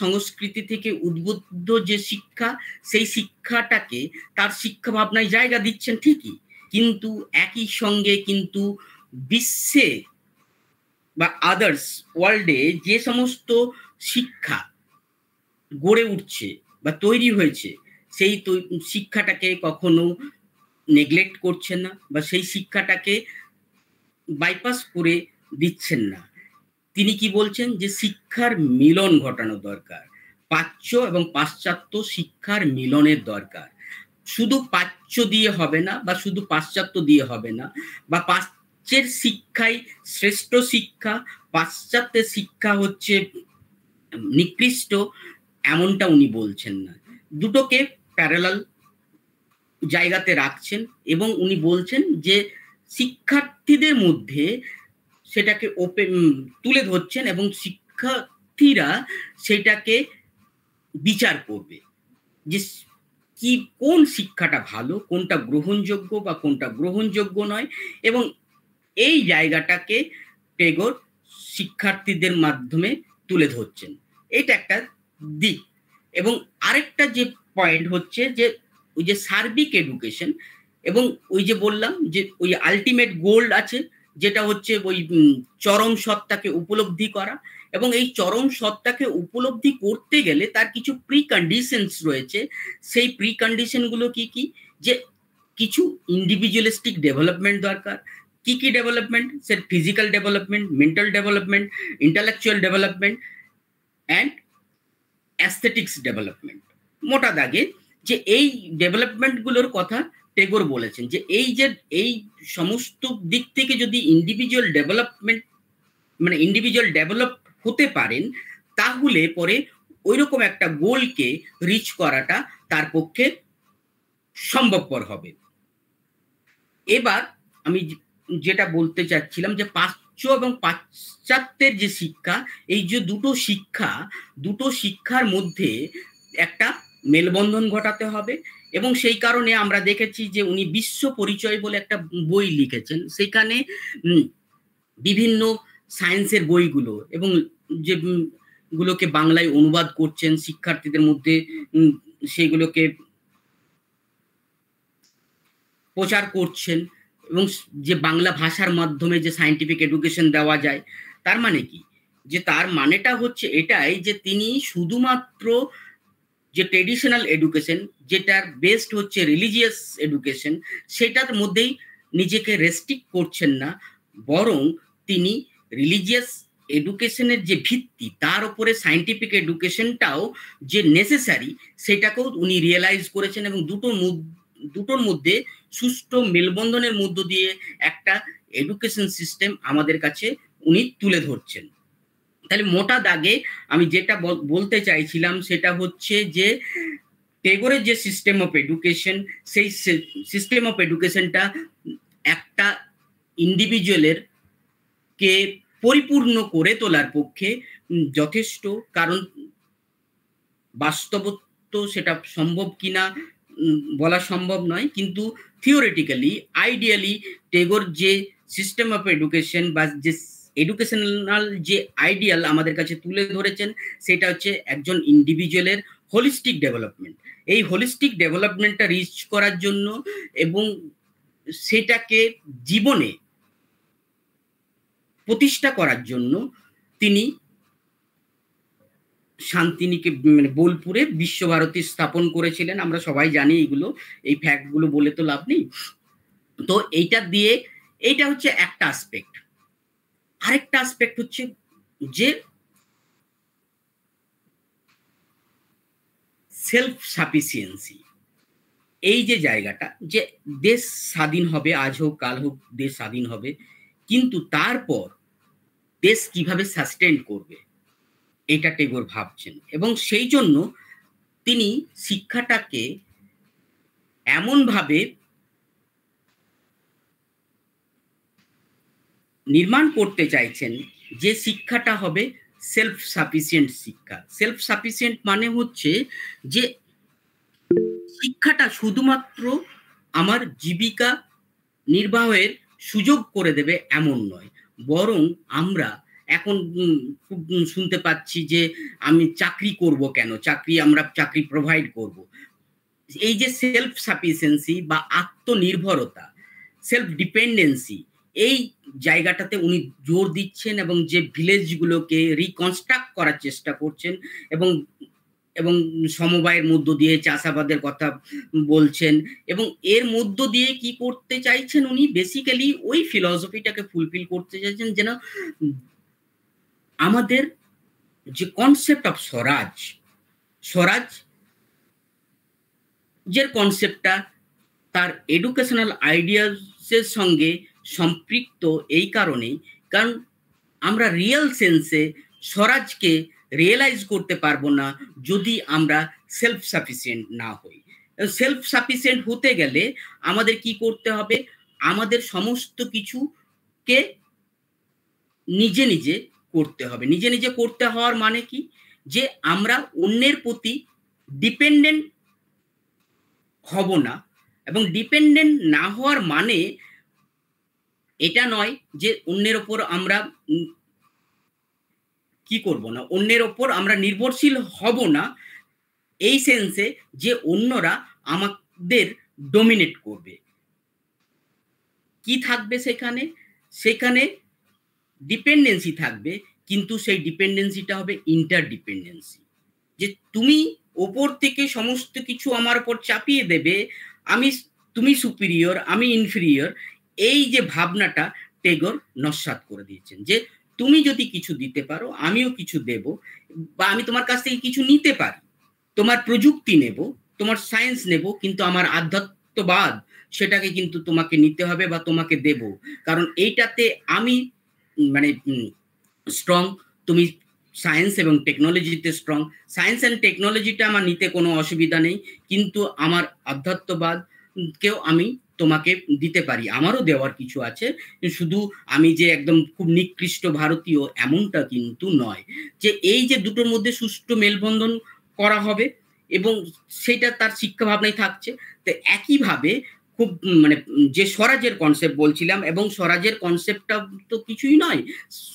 সংস্কৃতি থেকে উদ্বুদ্ধ যে শিক্ষা, সেই শিক্ষাটাকে তার শিক্ষা ভাবনায় জায়গা দিচ্ছেন ঠিকই, কিন্তু একই সঙ্গে কিন্তু বিশ্বে বা আদার্স ওয়ার্ল্ডে যে সমস্ত শিক্ষা গড়ে উঠছে বা তৈরি হয়েছে, সেই শিক্ষাটাকে কখনো নেগলেক্ট করছেন না বা সেই শিক্ষাটাকে বাইপাস করে দিচ্ছেন না। তিনি কি বলছেন যে শিক্ষার মিলন ঘটানো দরকার, প্রাচ্য এবং পাশ্চাত্য শিক্ষার মিলনের দরকার। শুধু প্রাচ্য দিয়ে হবে না বা শুধু পাশ্চাত্য দিয়ে হবে না, বা প্রাচ্যের শিক্ষাই শ্রেষ্ঠ শিক্ষা, পাশ্চাত্যের শিক্ষা হচ্ছে নিকৃষ্ট, এমনটা উনি বলছেন না। দুটোকে প্যারালাল জায়গাতে রাখছেন এবং উনি বলছেন যে শিক্ষার্থীদের মধ্যে সেটাকে তুলে ধরছেন এবং শিক্ষার্থীরা সেটাকে বিচার করবে যে কি কোন শিক্ষাটা ভালো, কোনটা গ্রহণযোগ্য বা কোনটা গ্রহণযোগ্য নয়, এবং এই জায়গাটাকে টেগোর শিক্ষার্থীদের মাধ্যমে তুলে ধরছেন। এটা একটা দিক। এবং আরেকটা যে পয়েন্ট হচ্ছে যে ওই যে সার্বিক এডুকেশন, এবং ওই যে বললাম যে ওই আলটিমেট গোল আছে যেটা হচ্ছে ওই চরম সত্তাকে উপলব্ধি করা, এবং এই চরম সত্তাকে উপলব্ধি করতে গেলে তার কিছু প্রি কন্ডিশনস রয়েছে। সেই প্রি কন্ডিশনগুলো কি কি, যে কিছু ইন্ডিভিজুয়ালিস্টিক ডেভেলপমেন্ট দরকার। কি কি development? Say physical development, mental development, intellectual development and aesthetics development. মোটা দাগে যে এই ডেভেলপমেন্টগুলোর কথা টেগোর বলেছেন যে এই সমস্ত দিক থেকে যদি ইন্ডিভিজুয়াল ডেভেলপ হতে পারেন, তাহলে পরে ওইরকম একটা গোলকে রিচ করাটা তার পক্ষে সম্ভবপর হবে। এবার আমি যেটা বলতে চাচ্ছিলাম যে প্রাচ্য এবং পাশ্চাত্যের যে শিক্ষা, এই যে দুটো শিক্ষার মধ্যে একটা মেলবন্ধন ঘটাতে হবে, এবং সেই কারণে আমরা দেখেছি যে উনি বিশ্ব পরিচয় বলে একটা বই লিখেছেন। সেখানে বিভিন্ন সায়েন্সের বইগুলো এবং যেগুলোকে বাংলায় অনুবাদ করছেন শিক্ষার্থীদের মধ্যে, সেইগুলোকে প্রচার করছেন, এবং যে বাংলা ভাষার মাধ্যমে যে সায়েন্টিফিক এডুকেশন দেওয়া যায়, তার মানে কি, যে তার মানেটা হচ্ছে এটাই যে তিনি শুধুমাত্র যে ট্রেডিশনাল এডুকেশন, যেটার বেসড হচ্ছে রিলিজিয়াস এডুকেশন, সেটার মধ্যেই নিজেকে রেস্ট্রিক্ট করছেন না, বরং তিনি রিলিজিয়াস এডুকেশনের যে ভিত্তি, তার উপরে সায়েন্টিফিক এডুকেশনটাও যে নেসেসারি, সেটাকেও উনি রিয়েলাইজ করেছেন, এবং দুটোর দুটোর মধ্যে সুষ্ঠু মেলবন্ধনের মধ্য দিয়ে একটা এডুকেশন সিস্টেম আমাদের কাছে উনি তুলে ধরছেন। তাহলে মোটা দাগে আমি যেটা বলতে চাইছিলাম সেটা হচ্ছে যে টেগোরের যে সিস্টেম অফ এডুকেশন, সেই সিস্টেম অফ এডুকেশনটা একটা ইন্ডিভিজুয়ালের কে পরিপূর্ণ করে তোলার পক্ষে যথেষ্ট, কারণ বাস্তবত সেটা সম্ভব কিনা বলা সম্ভব নয়, কিন্তু থিওরিটিক্যালি আইডিয়ালি টেগোর যে সিস্টেম অফ এডুকেশন বা যে এডুকেশনাল যে আইডিয়াল আমাদের কাছে তুলে ধরেছেন সেটা হচ্ছে একজন ইন্ডিভিজুয়ালের হোলিস্টিক ডেভেলপমেন্ট। এই হোলিস্টিক ডেভেলপমেন্টটা রিচ করার জন্য এবং সেটাকে জীবনে প্রতিষ্ঠা করার জন্য তিনি শান্তিনিকেতন বোলপুরে বিশ্বভারতী স্থাপন করেছিলেন। আমরা সবাই জানি এইগুলো, এই ফ্যাক্টগুলো বলে তো লাভ নেই। তো এইটা দিয়ে এইটা হচ্ছে একটা আসপেক্ট। আরেকটা আসপেক্ট হচ্ছে যে সেলফ সাফিসিয়েন্সি। এই যে জায়গাটা, যে দেশ স্বাধীন হবে, আজ হোক কাল হোক দেশ স্বাধীন হবে, কিন্তু তারপর দেশ কিভাবে সাস্টেন করবে এটা টেগোর ভাবছেন, এবং সেই জন্য তিনি শিক্ষাটাকে এমনভাবে নির্মাণ করতে চাইছেন যে শিক্ষাটা হবে সেলফ সাফিসিয়েন্ট শিক্ষা। সেলফ সাফিসিয়েন্ট মানে হচ্ছে যে শিক্ষাটা শুধুমাত্র আমার জীবিকা নির্বাহের সুযোগ করে দেবে এমন নয়, বরং আমরা এখন খুব শুনতে পাচ্ছি যে আমি চাকরি করব কেন, আমরা চাকরি প্রোভাইড করব। এই যে সেলফ সাফিসিয়েন্সি বা আত্মনির্ভরতা, সেলফ ডিপেন্ডেন্সি, এই জায়গাটাতে উনি জোর দিচ্ছেন এবং যে ভিলেজগুলোকে রিকনস্ট্রাক্ট করার চেষ্টা করছেন এবং এবং সমবায়ের মধ্য দিয়ে চাষাবাদের কথা বলছেন, এবং এর মধ্য দিয়ে কি করতে চাইছেন উনি বেসিক্যালি ওই ফিলসফিটাকে ফুলফিল করতে চাইছেন যেন আমাদের যে কনসেপ্ট অফ স্বরাজ যে কনসেপ্টটা তার এডুকেশনাল আইডিয়াসের সঙ্গে সম্পৃক্ত, এই কারণেই কারণ আমরা রিয়েল সেন্সে স্বরাজকে রিয়েলাইজ করতে পারবো না যদি আমরা সেলফ সাফিসিয়েন্ট না হই। সেলফ সাফিসিয়েন্ট হতে গেলে আমাদের কি করতে হবে, আমাদের সমস্ত কিছুকে নিজে নিজে করতে হবে। নিজে নিজে করতে হওয়ার মানে কি, যে আমরা অন্যের প্রতি ডিপেন্ডেন্ট হব না, এবং ডিপেন্ডেন্ট না হওয়ার মানে এটা নয় যে অন্যের ওপর আমরা কি করব না, অন্যের ওপর আমরা নির্ভরশীল হব না এই সেন্সে যে অন্যরা আমাদের ডমিনেট করবে। কি থাকবে সেখানে ডিপেন্ডেন্সি থাকবে, কিন্তু সেই ডিপেন্ডেন্সিটা হবে ইন্টারডিপেন্ডেন্সি, যে তুমি ওপর থেকে সমস্ত কিছু আমার উপর চাপিয়ে দেবে, তুমি সুপিরিয়র আমি ইনফিরিয়র, এই যে ভাবনাটা টেগোর নস্যাৎ করে দিয়েছেন। যে তুমি যদি কিছু দিতে পারো আমিও কিছু দেব, বা আমি তোমার কাছ থেকে কিছু নিতে পারি, তোমার প্রযুক্তি নেব, তোমার সায়েন্স নেব, কিন্তু আমার আধ্যাত্মবাদ সেটাকে কিন্তু তোমাকে নিতে হবে বা তোমাকে দেব, কারণ এইটাতে আমি মানে স্ট্রং, তুমি সায়েন্স এবং টেকনোলজিতে স্ট্রং। সায়েন্স অ্যান্ড টেকনোলজিটা আমার নিতে কোনো অসুবিধা নেই, কিন্তু আমার আধ্যাত্মবাদকেও আমি তোমাকে দিতে পারি, আমারও দেওয়ার কিছু আছে, শুধু আমি যে একদম খুব নিকৃষ্ট ভারতীয় এমনটা কিন্তু নয়। যে এই যে দুটোর মধ্যে সুষ্ঠু মেলবন্ধন করা হবে এবং সেটা তার শিক্ষা ভাবনায় থাকছে। তো একইভাবে খুব মানে যে স্বরাজের কনসেপ্ট বলছিলাম, এবং স্বরাজের কনসেপ্টটা তো কিছুই নয়,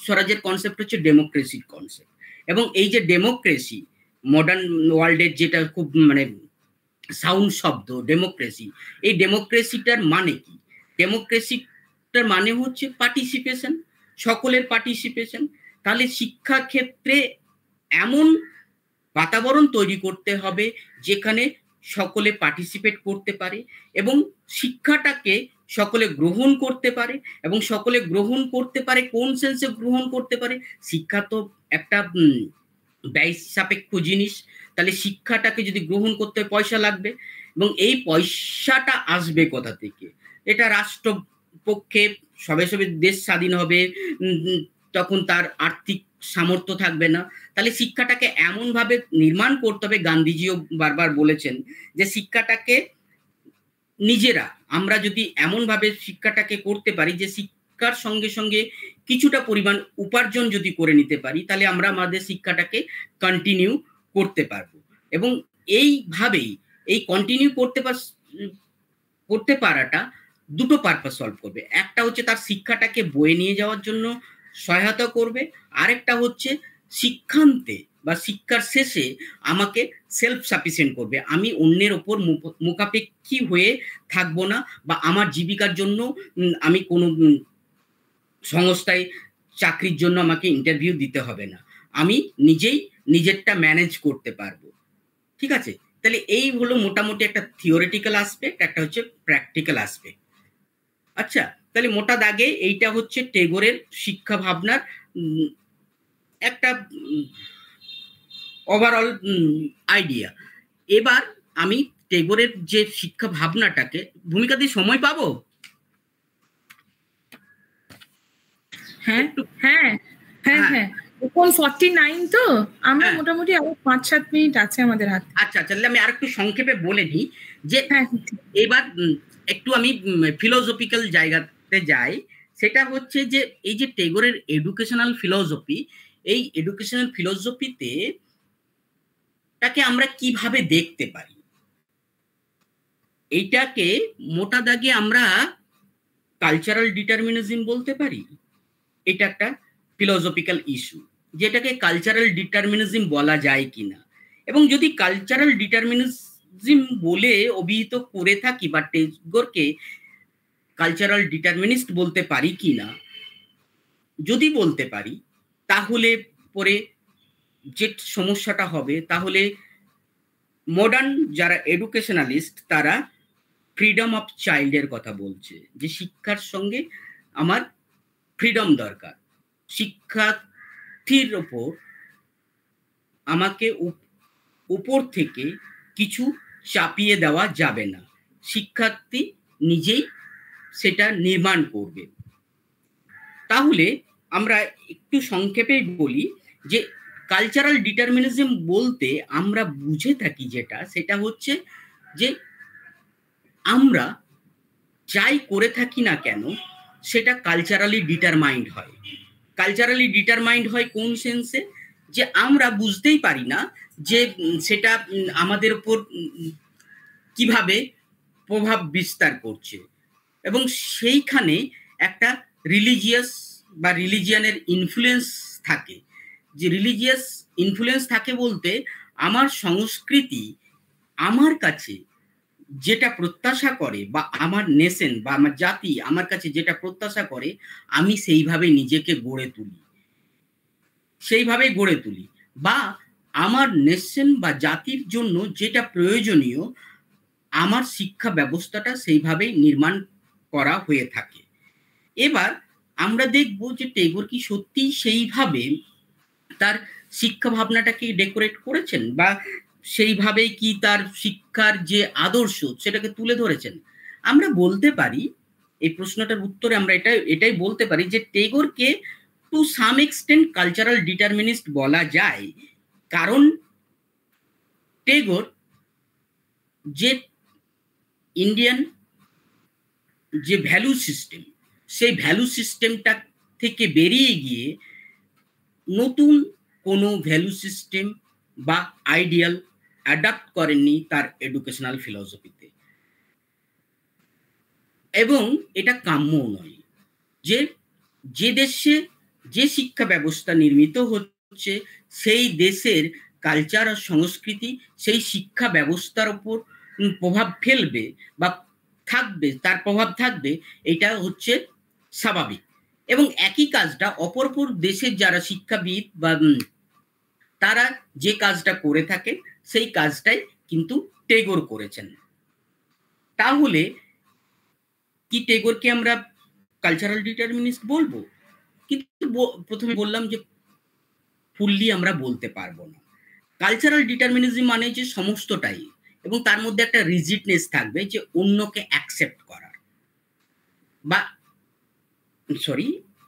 স্বরাজের কনসেপ্ট হচ্ছে ডেমোক্রেসির কনসেপ্ট। এবং এই যে ডেমোক্রেসি মডার্ন ওয়ার্ল্ডের যেটা খুব মানে সাউন্ড শব্দ ডেমোক্রেসি, এই ডেমোক্রেসিটার মানে কি? ডেমোক্রেসিটার মানে হচ্ছে পার্টিসিপেশন, সকলের পার্টিসিপেশন। তাহলে শিক্ষা ক্ষেত্রে এমন বাতাবরণ তৈরি করতে হবে যেখানে সকলে পার্টিসিপেট করতে পারে এবং শিক্ষাটাকে সকলে গ্রহণ করতে পারে, এবং সকলে গ্রহণ করতে পারে কোন সেন্সে গ্রহণ করতে পারে? শিক্ষা তো একটা ব্যয় সাপেক্ষ জিনিস, তাহলে শিক্ষাটাকে যদি গ্রহণ করতে পয়সা লাগবে, এবং এই পয়সাটা আসবে কোথা থেকে? এটা রাষ্ট্রপক্ষে সবে সবে দেশ স্বাধীন হবে, তখন তার আর্থিক সামর্থ্য থাকবে না। তাহলে শিক্ষাটাকে এমনভাবে নির্মাণ করতে হবে, গান্ধীজিও বারবার বলেছেন যে শিক্ষাটাকে নিজেরা আমরা যদি এমনভাবে শিক্ষাটাকে করতে পারি যে শিক্ষার সঙ্গে সঙ্গে কিছুটা পরিমাণ উপার্জন যদি করে নিতে পারি, তাহলে আমরা আমাদের শিক্ষাটাকে কন্টিনিউ করতে পারবো। এবং এইভাবেই এই কন্টিনিউ করতে পারাটা দুটো পারপাস সলভ করবে। একটা হচ্ছে তার শিক্ষাটাকে বয়ে নিয়ে যাওয়ার জন্য সহায়তা করবে, আরেকটা হচ্ছে শিক্ষান্তে বা শিক্ষার শেষে আমাকে সেলফ সাফিসিয়েন্ট করবে। আমি অন্যের ওপর মুখাপেক্ষী হয়ে থাকবো না, বা আমার জীবিকার জন্য আমি কোনো সংস্থায় চাকরির জন্য আমাকে ইন্টারভিউ দিতে হবে না, আমি নিজেই নিজেরটা ম্যানেজ করতে পারবো। ঠিক আছে, তাহলে এই হলো মোটামুটি একটা থিওরিটিক্যাল আসপেক্ট, একটা হচ্ছে প্র্যাকটিক্যাল আসপেক্ট। আচ্ছা, তাহলে মোটা দাগে এইটা হচ্ছে টেগোরের শিক্ষা ভাবনার একটা ওভারঅল আইডিয়া। এবার আমি টেগোরের যে শিক্ষা ভাবনাটাকে ভূমিকা দিয়ে সময় পাবো? হ্যাঁ হ্যাঁ হ্যাঁ হ্যাঁ 49 তো আমরা মোটামুটি আরো 5-7 মিনিট আছে আমাদের হাতে। আচ্ছা, তাহলে আমি আরেকটু সংক্ষেপে বলে নিই যে এবার একটু আমি ফিলোসফিক্যাল জায়গাতে যাই। সেটা হচ্ছে যে এই যে টেগোরের এডুকেশনাল ফিলোসফি, এই এডুকেশনাল ফিলোসফিতে তাকে আমরা কিভাবে দেখতে পারি, এইটাকে মোটা দাগে আমরা কালচারাল ডিটারমিনিজম বলতে পারি। এটা একটা ফিলোসফিক্যাল ইস্যু, যেটাকে কালচারাল ডিটারমিনিজম বলা যায় কিনা, এবং যদি কালচারাল ডিটারমিনিজম বলে অভিহিত করে থাকি বা টেগোরকে কালচারাল ডিটারমিনিস্ট বলতে পারি কিনা, যদি বলতে পারি তাহলে পরে যে সমস্যাটা হবে, তাহলে মডার্ন যারা এডুকেশনালিস্ট তারা ফ্রিডম অফ চাইল্ডের কথা বলছে, যে শিক্ষার সঙ্গে আমার ফ্রিডম দরকার, শিক্ষার্থীর ওপর আমাকে উপর থেকে কিছু চাপিয়ে দেওয়া যাবে না, শিক্ষার্থী নিজেই সেটা নির্মাণ করবে। তাহলে আমরা একটু সংক্ষেপে বলি যে কালচারাল ডিটারমিনিজম বলতে আমরা বুঝে থাকি যেটা, সেটা হচ্ছে যে আমরা যাই করে থাকি না কেন সেটা কালচারালি ডিটারমাইন্ড হয়। কালচারালি ডিটারমাইন্ড হয় কোন সেন্সে? যে আমরা বুঝতেই পারি না যে সেটা আমাদের উপর কিভাবে প্রভাব বিস্তার করছে, এবং সেইখানে একটা রিলিজিয়াস বা রিলিজিয়ানের ইনফ্লুয়েন্স থাকে। যে রিলিজিয়াস ইনফ্লুয়েন্স থাকে বলতে আমার সংস্কৃতি আমার কাছে যেটা প্রত্যাশা করে, বা আমার নেশন বা আমার জাতি আমার কাছে যেটা প্রত্যাশা করে, আমি সেইভাবে নিজেকে গড়ে তুলি, বা আমার নেশন বা জাতির জন্য যেটা প্রয়োজনীয় আমার শিক্ষা ব্যবস্থাটা সেইভাবেই নির্মাণ করা হয়ে থাকে। এবার আমরা দেখব যে টেগোর কি সত্যিই সেইভাবে তার শিক্ষা ভাবনাটাকে ডেকোরেট করেছেন, বা সেইভাবেই কি তার শিক্ষার যে আদর্শ সেটাকে তুলে ধরেছেন। আমরা বলতে পারি, এই প্রশ্নটার উত্তরে আমরা এটাই বলতে পারি যে টেগোরকে টু সাম এক্সটেন্ট কালচারাল ডিটারমিনিস্ট বলা যায়, কারণ টেগোর যে ইন্ডিয়ান যে ভ্যালু সিস্টেম, সেই ভ্যালু সিস্টেমটা থেকে বেরিয়ে গিয়ে নতুন কোনো ভ্যালু সিস্টেম বা আইডিয়াল অ্যাডাপ্ট করেননি তার এডুকেশনাল ফিলোসফিতে, এবং এটা কাম্যও নয়। যে দেশে যে শিক্ষা ব্যবস্থা নির্মিত হচ্ছে সেই দেশের কালচার আর সংস্কৃতি সেই শিক্ষা ব্যবস্থার উপর প্রভাব ফেলবে বা থাকবে, তার প্রভাব থাকবে, এটা হচ্ছে স্বাভাবিক। এবং একই কাজটা অপর দেশের যারা শিক্ষাবিদ বা তারা যে কাজটা করে থাকে সেই কাজটাই কিন্তু টেগোর করেছেন। তাহলে কি টেগোরকে আমরা কালচারাল ডিটারমিনিস্ট বলবো? কিন্তু প্রথমে বললাম যে ফুললি আমরা বলতে পারবো না। কালচারাল ডিটারমিনিজম মানে যে সমস্তটাই, এবং তার মধ্যে একটা রিজিডনেস থাকবে যে অন্যকে অ্যাকসেপ্ট করার, বা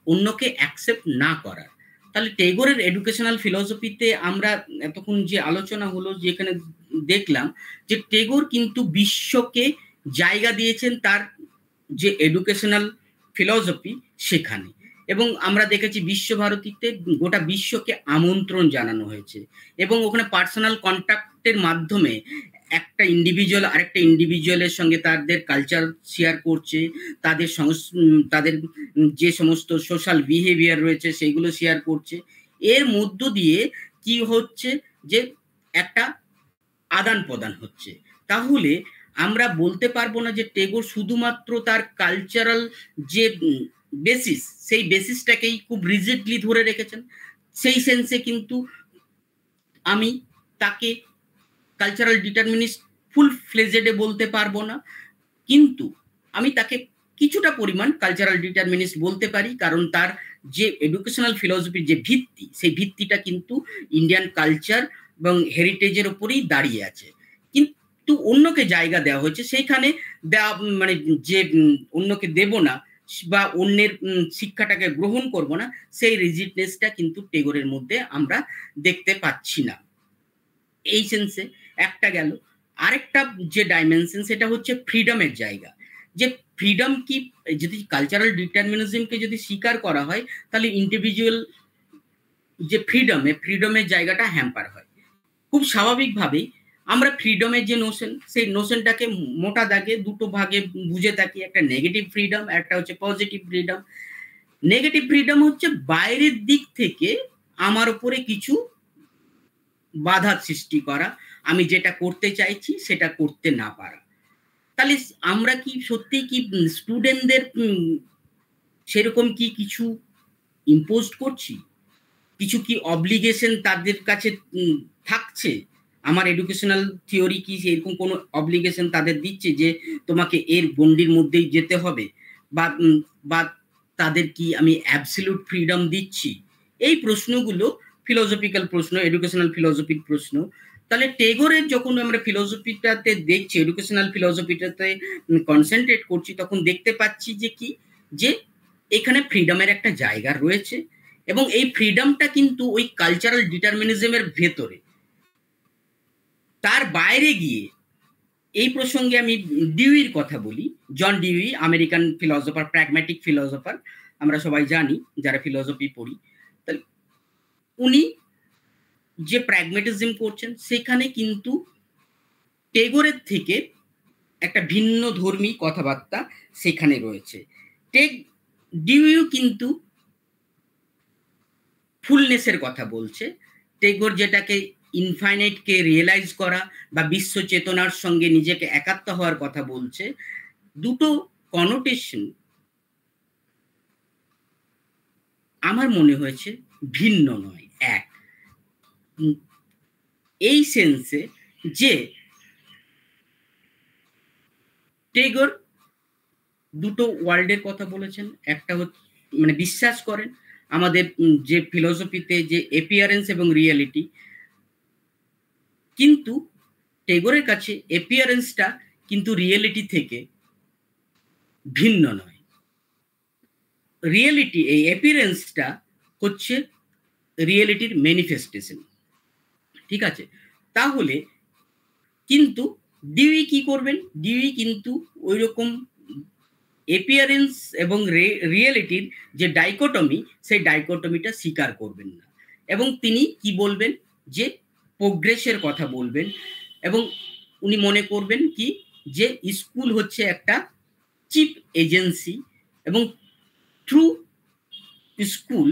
অন্যকে অ্যাকসেপ্ট না করার। তাহলে টেগোরের এডুকেশনাল ফিলসফিতে আমরা এতক্ষণ যে আলোচনা হলো, যেখানে দেখলাম যে টেগোর কিন্তু বিশ্বকে জায়গা দিয়েছেন তার যে এডুকেশনাল ফিলসফি সেখানে, এবং আমরা দেখেছি বিশ্বভারতীতে গোটা বিশ্বকে আমন্ত্রণ জানানো হয়েছে, এবং ওখানে পার্সোনাল কন্ট্যাক্টের মাধ্যমে একটা ইন্ডিভিজুয়াল আরেকটা ইন্ডিভিজুয়ালের সঙ্গে তাদের কালচার শেয়ার করছে, তাদের যে সমস্ত সোশ্যাল বিহেভিয়ার রয়েছে সেগুলো শেয়ার করছে। এর মধ্য দিয়ে কি হচ্ছে যে একটা আদান প্রদান হচ্ছে। তাহলে আমরা বলতে পারবো না যে টেগোর শুধুমাত্র তার কালচারাল যে বেসিস, সেই বেসিসটাকেই খুব রিজিডলি ধরে রেখেছেন। সেই সেন্সে কিন্তু আমি তাকে কালচারাল ডিটারমিনিস্ট ফুল ফ্লেজেডে বলতে পারবো না, কিন্তু আমি তাকে কিছুটা পরিমাণ কালচারাল ডিটারমিনিস্ট বলতে পারি, কারণ তার যে এডুকেশনাল ফিলসফির যে ভিত্তি, সেই ভিত্তিটা কিন্তু ইন্ডিয়ান কালচার এবং হেরিটেজের উপরেই দাঁড়িয়ে আছে। কিন্তু অন্যকে জায়গা দেওয়া হয়েছে, সেইখানে দেওয়া মানে যে অন্যকে দেব না বা অন্যের শিক্ষাটাকে গ্রহণ করব না, সেই রিজিডনেসটা কিন্তু টেগোরের মধ্যে আমরা দেখতে পাচ্ছি না। এই সেন্সে একটা গেল। আরেকটা যে ডাইমেনশন সেটা হচ্ছে ফ্রিডমের জায়গা। যে ফ্রিডম কি, যদি কালচারাল ডিটারমিনিজমকে যদি স্বীকার করা হয় তাহলে ইন্ডিভিজুয়াল যে ফ্রিডমের জায়গাটা হ্যাম্পার হয়। খুব স্বাভাবিকভাবেই আমরা ফ্রিডমের যে নোশন, সেই নোশনটাকে মোটা দাগে দুটো ভাগে বুঝে থাকি, একটা নেগেটিভ ফ্রিডম, একটা হচ্ছে পজিটিভ ফ্রিডম। নেগেটিভ ফ্রিডম হচ্ছে বাইরের দিক থেকে আমার উপরে কিছু বাধা সৃষ্টি করা, আমি যেটা করতে চাইছি সেটা করতে না পারা। তাহলে আমরা কি সত্যি কি স্টুডেন্টদের সেরকম কি কিছু ইম্পোজ করছি? কিছু কি অব্লিগেশন তাদের কাছে থাকছে? আমার এডুকেশনাল থিওরি কি এরকম কোনো অব্লিগেশন তাদের দিচ্ছে যে তোমাকে এর গণ্ডির মধ্যেই যেতে হবে, বা তাদের কি আমি অ্যাবসলিউট ফ্রিডম দিচ্ছি? এই প্রশ্নগুলো ফিলোসফিক্যাল প্রশ্ন, এডুকেশনাল ফিলোসফির প্রশ্ন। তাহলে টেগোরের যখন আমরা ফিলোসফিটাতে দেখছি, এডুকেশনাল ফিলোসফিটাতে কনসেন্ট্রেট করছি, তখন দেখতে পাচ্ছি যে কি, যে এখানে ফ্রিডমের একটা জায়গা রয়েছে, এবং এই ফ্রিডমটা কিন্তু ওই কালচারাল ডিটারমিনিজমের ভেতরে। তার বাইরে গিয়ে এই প্রসঙ্গে আমি ডিউইর কথা বলি। John Dewey American philosopher, pragmatic philosopher, আমরা সবাই জানি যারা ফিলসফি পড়ি। তাহলে উনি যে প্র্যাগম্যাটিজম করছেন সেখানে কিন্তু টেগোরের থেকে একটা ভিন্ন ধর্মী কথাবার্তা সেখানে রয়েছে। ডিউইও কিন্তু ফুলনেসের কথা বলছে। টেগোর যেটাকে ইনফাইনাইটকে রিয়েলাইজ করা বা বিশ্ব চেতনার সঙ্গে নিজেকে একাত্ম হওয়ার কথা বলছে। দুটো কনোটেশন আমার মনে হয়েছে ভিন্ন নয়, এক। এই সেন্সে যে টেগোর দুটো ওয়ার্ল্ডের কথা বলেছেন। একটা হচ্ছে মানে বিশ্বাস করেন আমাদের যে ফিলোসফিতে যে এপিয়ারেন্স এবং রিয়েলিটি, কিন্তু টেগোরের কাছে এপিয়ারেন্সটা কিন্তু রিয়েলিটি থেকে ভিন্ন নয়। রিয়েলিটি, এই এপিয়ারেন্সটা হচ্ছে রিয়েলিটির ম্যানিফেস্টেশন, ঠিক আছে? তাহলে কিন্তু ডিউই কি করবেন? ডিউই কিন্তু ওই রকম এপিয়ারেন্স এবং রিয়েলিটির যে ডাইকোটমি, সেই ডাইকোটমিটা স্বীকার করবেন না, এবং তিনি কি বলবেন? যে প্রোগ্রেসের কথা বলবেন, এবং উনি মনে করবেন কি, যে স্কুল হচ্ছে একটা চিপ এজেন্সি, এবং through school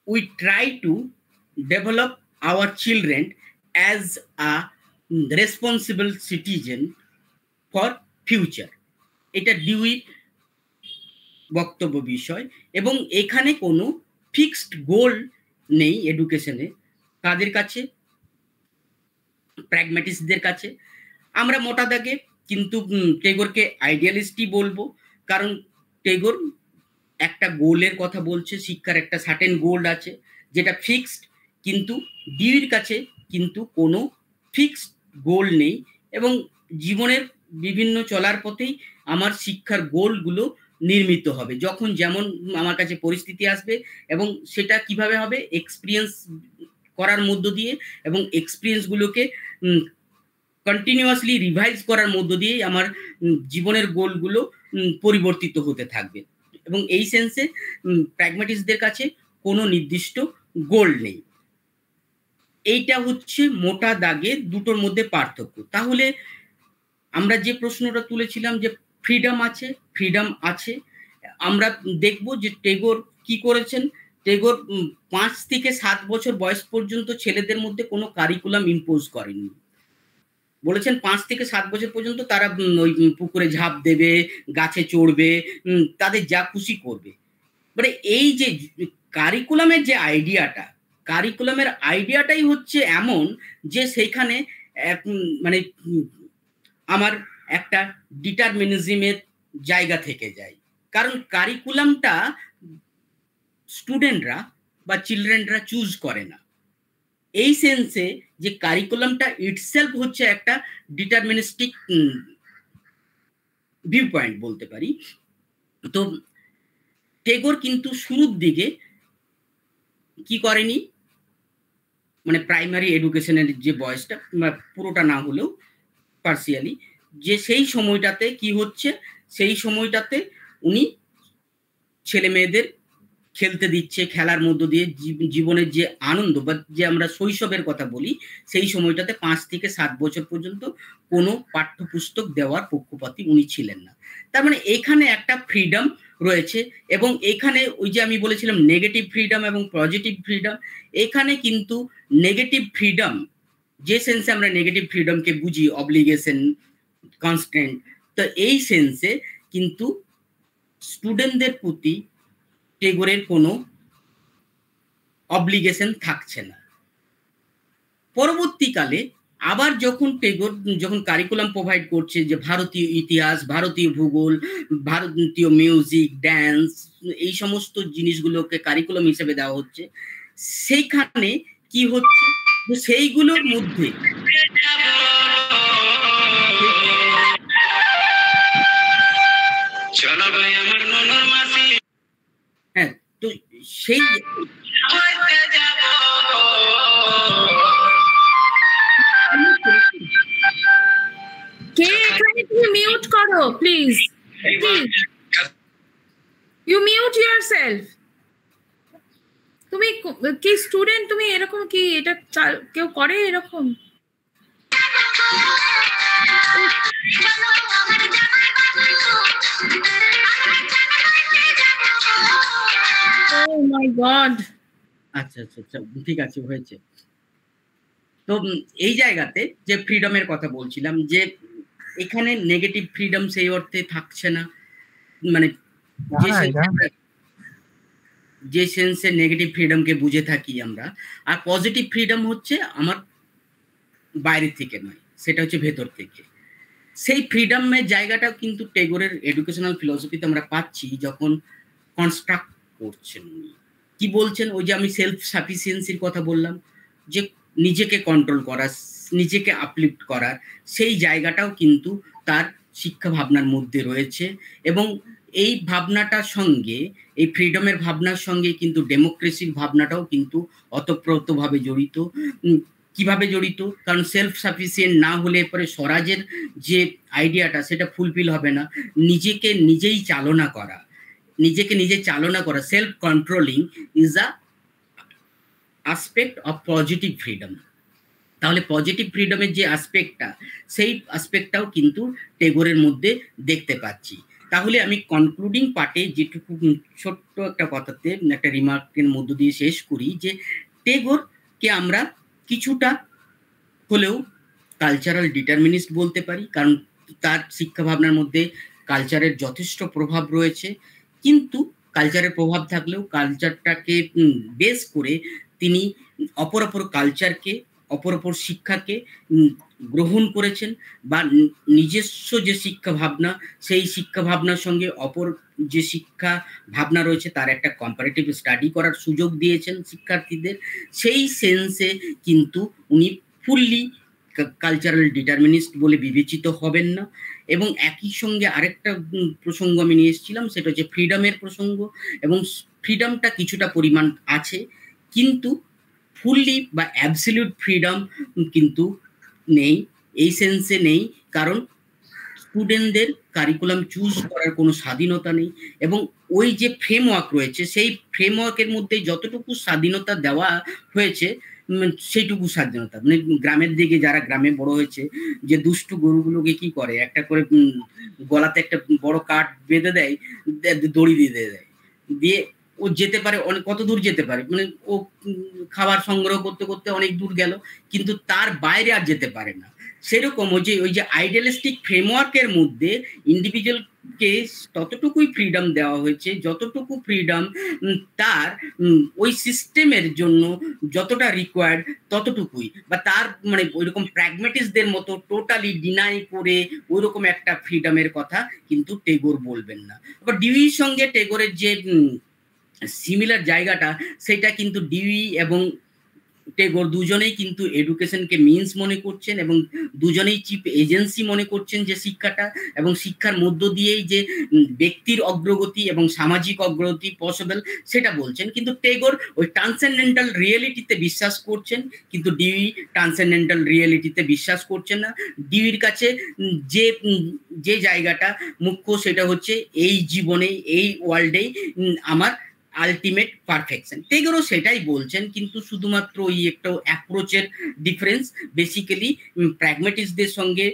we try to develop our children as a responsible citizen for future. এটা ডিউই বক্তব্য বিষয়, এবং এখানে কোনো ফিক্সড গোল নেই এডুকেশনে তাদের কাছে, প্র্যাগম্যাটিস্টদের কাছে। আমরা মোটা দাগে কিন্তু টেগোরকে আইডিয়ালিস্টই বলবো, কারণ টেগোর একটা গোলের কথা বলছে, শিক্ষার একটা সার্টেন গোল আছে যেটা ফিক্সড, কিন্তু ডিউর কাছে কিন্তু কোনো ফিক্সড গোল নেই, এবং জীবনের বিভিন্ন চলার পথেই আমার শিক্ষার গোলগুলো নির্মিত হবে, যখন যেমন আমার কাছে পরিস্থিতি আসবে, এবং সেটা কিভাবে হবে, এক্সপিরিয়েন্স করার মধ্য দিয়ে, এবং এক্সপিরিয়েন্সগুলোকে কন্টিনিউয়াসলি রিভাইজ করার মধ্য দিয়ে আমার জীবনের গোলগুলো পরিবর্তিত হতে থাকবে। এবং এই সেন্সে প্র্যাগম্যাটিস্টদের কাছে কোনো নির্দিষ্ট গোল নেই। এইটা হচ্ছে মোটা দাগে দুটোর মধ্যে পার্থক্য। তাহলে আমরা যে প্রশ্নটা তুলেছিলাম যে ফ্রিডম আছে, আমরা দেখব যে টেগোর কি করেছেন। টেগোর 5 থেকে 7 বছর বয়স পর্যন্ত ছেলেদের মধ্যে কোনো কারিকুলাম ইম্পোজ করেননি। বলেছেন 5 থেকে 7 বছর পর্যন্ত তারা ওই পুকুরে ঝাঁপ দেবে, গাছে চড়বে, তাদের যা খুশি করবে। মানে এই যে কারিকুলামের যে আইডিয়াটাই হচ্ছে এমন যে সেইখানে মানে আমার একটা ডিটারমিনিজমের জায়গা থেকে যায়। কারণ কারিকুলামটা স্টুডেন্টরা বা চিলড্রেনরা চুজ করে না। এই সেন্সে যে কারিকুলামটা ইটসেলফ হচ্ছে একটা ডিটারমিনিস্টিক ভিউ পয়েন্ট বলতে পারি। তো টেগোর কিন্তু শুরুর দিকে কি করেনি, মানে প্রাইমারি এডুকেশনের যে বয়সটা পুরোটা না হলেও পার্সিয়ালি, যে সেই সময়টাতে কি হচ্ছে, সেই সময়টাতে উনি ছেলে মেয়েদের খেলতে দিচ্ছে, খেলার মধ্য দিয়ে জীবনের যে আনন্দ বা যে আমরা শৈশবের কথা বলি, সেই সময়টাতে 5 থেকে 7 বছর পর্যন্ত কোনো পাঠ্যপুস্তক দেওয়ার পক্ষপাতী উনি ছিলেন না। তার মানে এখানে একটা ফ্রিডম রয়েছে, এবং এখানে ওই যে আমি বলেছিলাম নেগেটিভ ফ্রিডম এবং পজিটিভ ফ্রিডম, এখানে কিন্তু নেগেটিভ ফ্রিডম যে সেন্সে আমরা নেগেটিভ ফ্রিডমকে বুঝি, অব্লিগেশন, কনস্ট্যান্ট, তো এই সেন্সে কিন্তু স্টুডেন্টদের প্রতি টেগোরের কোনো অব্লিগেশন থাকছে না। পরবর্তীকালে আবার যখন টেগোর যখন কারিকুলাম প্রোভাইড করছে, যে ভারতীয় ইতিহাস, ভারতীয় ভূগোল, ভারতীয় মিউজিক, ড্যান্স, এই সমস্ত জিনিসগুলোকে কারিকুলাম হিসেবে দেওয়া হচ্ছে, সেইখানে কি হচ্ছে, সেইগুলোর মধ্যে হ্যাঁ, তো সেই কে এখানে তুমি মিউট করো প্লিজ, ইউ মিউট ইয়োরসেলফ। তুমি কি স্টুডেন্ট, তুমি এরকম কি এটা কেউ করে এরকম? Oh my God! আচ্ছা, ঠিক আছে, হয়েছে। তো এই জায়গাতে যে ফ্রিডমের কথা বলছিলাম, যে এখানে নেগেটিভ ফ্রিডম সেই অর্থে থাকছে না, মানে যে সেন্সে নেগেটিভ ফ্রিডমকে বুঝে থাকি আমরা, আর পজিটিভ ফ্রিডম হচ্ছে আমার বাইরে থেকে নয়, সেটা হচ্ছে ভেতর থেকে। সেই ফ্রিডমের জায়গাটাও কিন্তু টেগোরের এডুকেশনাল ফিলসফিতে আমরা পাচ্ছি, যখন কনস্ট্রাক্ট করছেন উনি। কি বলছেন, ওই যে আমি সেলফ সাফিসিয়েন্সির কথা বললাম, যে নিজেকে কন্ট্রোল করা, নিজেকে আপলিফট করার, সেই জায়গাটাও কিন্তু তার শিক্ষা ভাবনার মধ্যে রয়েছে। এবং এই ভাবনাটার সঙ্গে, এই ফ্রিডমের ভাবনার সঙ্গে কিন্তু ডেমোক্রেসির ভাবনাটাও কিন্তু অতপ্রতভাবে জড়িত। কিভাবে জড়িত? কারণ সেলফ সাফিসিয়েন্ট না হলে পরে স্বরাজের যে আইডিয়াটা সেটা ফুলফিল হবে না। নিজেকে নিজেই চালনা করা, self controlling is a aspect of positive freedom. তাহলে পজিটিভ ফ্রিডমের যে অ্যাসপেক্টটা, সেই অ্যাসপেক্টটাও কিন্তু টেগোরের মধ্যে দেখতে পাচ্ছি। তাহলে আমি কনক্লুডিং পার্টে যেটুকু ছোট্ট একটা কথাতে একটা রিমার্কের মধ্য দিয়ে শেষ করি, যে টেগোরকে আমরা কিছুটা হলেও কালচারাল ডিটারমিনিস্ট বলতে পারি, কারণ তার শিক্ষা ভাবনার মধ্যে কালচারের যথেষ্ট প্রভাব রয়েছে। কিন্তু কালচারের প্রভাব থাকলেও কালচারটাকে বেস করে তিনি অপর কালচারকে অপর শিক্ষাকে গ্রহণ করেছেন, বা নিজস্ব যে শিক্ষা ভাবনা, সেই শিক্ষা ভাবনার সঙ্গে অপর যে শিক্ষা ভাবনা রয়েছে তার একটা কম্পারেটিভ স্টাডি করার সুযোগ দিয়েছেন শিক্ষার্থীদের। সেই সেন্সে কিন্তু উনি ফুললি কালচারাল ডিটারমিনিস্ট বলে বিবেচিত হবেন না। এবং একই সঙ্গে আরেকটা প্রসঙ্গ আমি নিয়ে এসেছিলাম, সেটা হচ্ছে ফ্রিডমের প্রসঙ্গ। এবং ফ্রিডমটা কিছুটা পরিমাণ আছে, কিন্তু ফুললি বা অ্যাবসলিউট ফ্রিডম কিন্তু নেই, এই সেন্সে নেই। কারণ স্টুডেন্টদের কারিকুলাম চুজ করার কোনো স্বাধীনতা নেই, এবং ওই যে ফ্রেমওয়ার্ক রয়েছে সেই ফ্রেমওয়ার্কের মধ্যে যতটুকু স্বাধীনতা দেওয়া হয়েছে সেইটুকু স্বাধীনতা, মানে গ্রামের দিকে যারা গ্রামে বড় হয়েছে, যে দুষ্টু গরুগুলোকে কি করে, একটা করে গলাতে একটা বড় কাঠ বেঁধে দেয়, দড়ি দিয়ে দেয়, দিয়ে ও যেতে পারে অনেক, কত দূর যেতে পারে, মানে ও খাবার সংগ্রহ করতে করতে অনেক দূর গেল, কিন্তু তার বাইরে আর যেতে পারে না। সেরকম ওই যে আইডিয়ালিস্টিক ফ্রেমওয়ার্কের মধ্যে ইন্ডিভিজুয়ালকে ততটুকুই ফ্রিডম দেওয়া হয়েছে, যতটুকু ফ্রিডম তার ওই সিস্টেমের জন্য যতটা রিকোয়ার্ড ততটুকুই, বা তার মানে ওইরকম প্র্যাগম্যাটিস্টদের মতো টোটালি ডিনাই করে ওইরকম একটা ফ্রিডমের কথা কিন্তু টেগোর বলবেন না। আবার ডিউইর সঙ্গে টেগোরের যে সিমিলার জায়গাটা, সেটা কিন্তু ডিউই এবং টেগোর দুজনেই কিন্তু এডুকেশনকে মিনস মনে করছেন, এবং দুজনেই চিফ এজেন্সি মনে করছেন যে শিক্ষাটা, এবং শিক্ষার মধ্য দিয়েই যে ব্যক্তির অগ্রগতি এবং সামাজিক অগ্রগতি পসিবল সেটা বলছেন। কিন্তু টেগোর ওই ট্রান্সেন্ডেন্টাল রিয়েলিটিতে বিশ্বাস করছেন, কিন্তু ডিউই ট্রান্সেন্ডেন্টাল রিয়েলিটিতে বিশ্বাস করছেন না। ডিউইর কাছে যে জায়গাটা মুখ্য সেটা হচ্ছে এই জীবনে, এই ওয়ার্ল্ডেই আমার আলটিমেট পারফেকশন। টেগোরও সেটাই বলছেন, কিন্তু শুধুমাত্র ওই একটা অ্যাপ্রোচের ডিফারেন্স। বেসিক্যালি প্র্যাগম্যাটিস্টদের সঙ্গে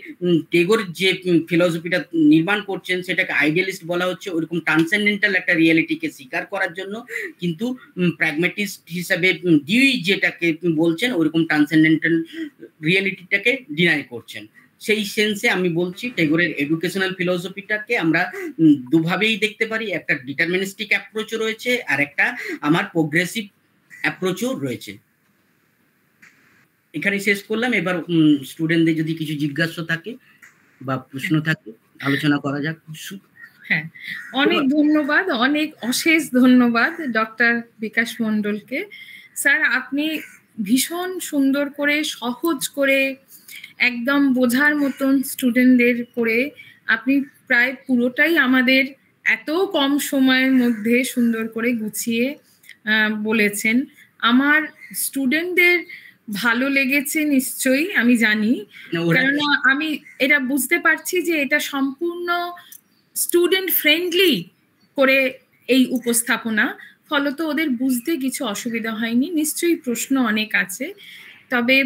টেগোর যে ফিলসফিটা নির্মাণ করছেন সেটাকে আইডিয়ালিস্ট বলা হচ্ছে, ওরকম ট্রান্সেন্ডেন্টাল একটা রিয়েলিটিকে স্বীকার করার জন্য, কিন্তু প্র্যাগম্যাটিস্ট হিসাবে ডিউই যেটাকে বলছেন ওরকম ট্রান্সেন্ডেন্টাল রিয়েলিটিটাকে ডিনাই করছেন। সেই সেন্সে আমি বলছি টেগোরের এডুকেশনাল ফিলসফিটাকে আমরা দুভাবেই দেখতে পারি, একটা ডিটারমিনিস্টিক অ্যাপ্রোচও রয়েছে, আর একটা আমার প্রোগ্রেসিভ অ্যাপ্রোচও রয়েছে। এখানে শেষ করলাম। এবার স্টুডেন্টদের যদি কিছু জিজ্ঞাসা থাকে বা প্রশ্ন থাকে আলোচনা করা যাক। হ্যাঁ, অনেক ধন্যবাদ, অনেক অশেষ ধন্যবাদ ডক্টর বিকাশ মণ্ডলকে। স্যার, আপনি ভীষণ সুন্দর করে, সহজ করে, একদম বোঝার মতন স্টুডেন্টদের করে আপনি প্রায় পুরোটাই আমাদের এত কম সময়ের মধ্যে সুন্দর করে গুছিয়ে বলেছেন। আমার স্টুডেন্টদের ভালো লেগেছে নিশ্চয়ই, আমি জানি, কেননা আমি এটা বুঝতে পারছি যে এটা সম্পূর্ণ স্টুডেন্ট ফ্রেন্ডলি করে এই উপস্থাপনা, ফলত ওদের বুঝতে কিছু অসুবিধা হয়নি। নিশ্চয়ই প্রশ্ন অনেক আছে, তবে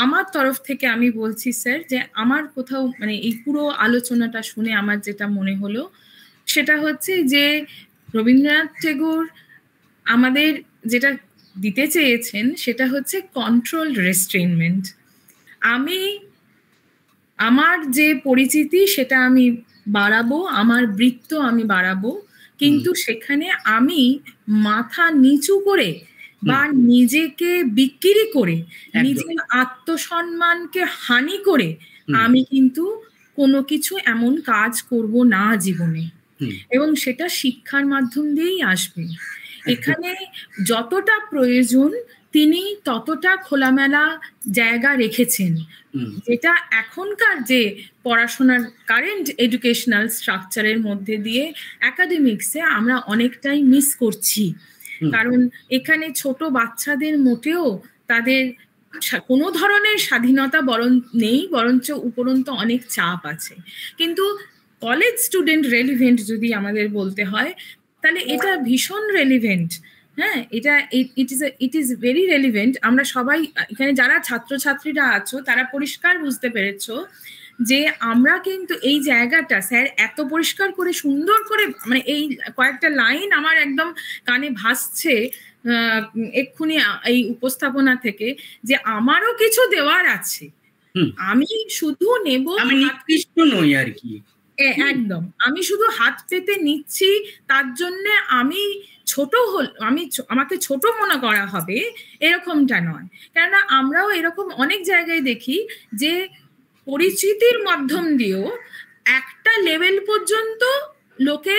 আমার তরফ থেকে আমি বলছি স্যার, যে আমার কোথাও মানে এই পুরো আলোচনাটা শুনে আমার যেটা মনে হলো সেটা হচ্ছে যে রবীন্দ্রনাথ ঠাকুর আমাদের যেটা দিতে চেয়েছেন সেটা হচ্ছে কন্ট্রোল রেস্ট্রেইনমেন্ট। আমি আমার যে পরিচিতি সেটা আমি বাড়াবো, আমার বৃত্ত আমি বাড়াবো, কিন্তু সেখানে আমি মাথা নিচু করে বা নিজেকে বিক্রি করে, নিজের আত্মসম্মানকে হানি করে আমি কিন্তু কোনো কিছু এমন কাজ করব না জীবনে, এবং সেটা শিক্ষার মাধ্যম দিয়েই আসবে। এখানে যতটা প্রয়োজন তিনি ততটা খোলামেলা জায়গা রেখেছেন, যেটা এখনকার যে পড়াশোনার কারেন্ট এডুকেশনাল স্ট্রাকচারের মধ্যে দিয়ে একাডেমিক্সে আমরা অনেকটাই মিস করছি। কারণ এখানে ছোট বাচ্চাদের মোটেও তাদের কোনো ধরনের স্বাধীনতা নেই, বরঞ্চ উপরন্ত অনেক চাপ আছে। কিন্তু কলেজ স্টুডেন্ট রেলিভেন্ট যদি আমাদের বলতে হয়, তাহলে এটা ভীষণ রেলিভেন্ট। হ্যাঁ, এটা ইট ইজ ভেরি রেলিভেন্ট। আমরা সবাই এখানে যারা ছাত্রছাত্রীরা আছো তারা পরিষ্কার বুঝতে পেরেছো যে আমরা কিন্তু এই জায়গাটা স্যার এত পরিষ্কার করে সুন্দর করে, মানে এই কয়েকটা লাইন আমার একদম কানে ভাসছে এক্ষুনি এই উপস্থাপনা থেকে, যে আমারও কিছু দেওয়ার আছে, আমি শুধু নেব, আমি নিকৃষ্ট নই আর কি। একদম, আমি শুধু হাত পেতে নিচ্ছি, তার জন্য আমি ছোট আমাকে ছোট মনে করা হবে এরকমটা নয়। কেননা আমরাও এরকম অনেক জায়গায় দেখি যে পরিচিতির মাধ্যম দিয়েও একটা লেভেল পর্যন্ত লোকে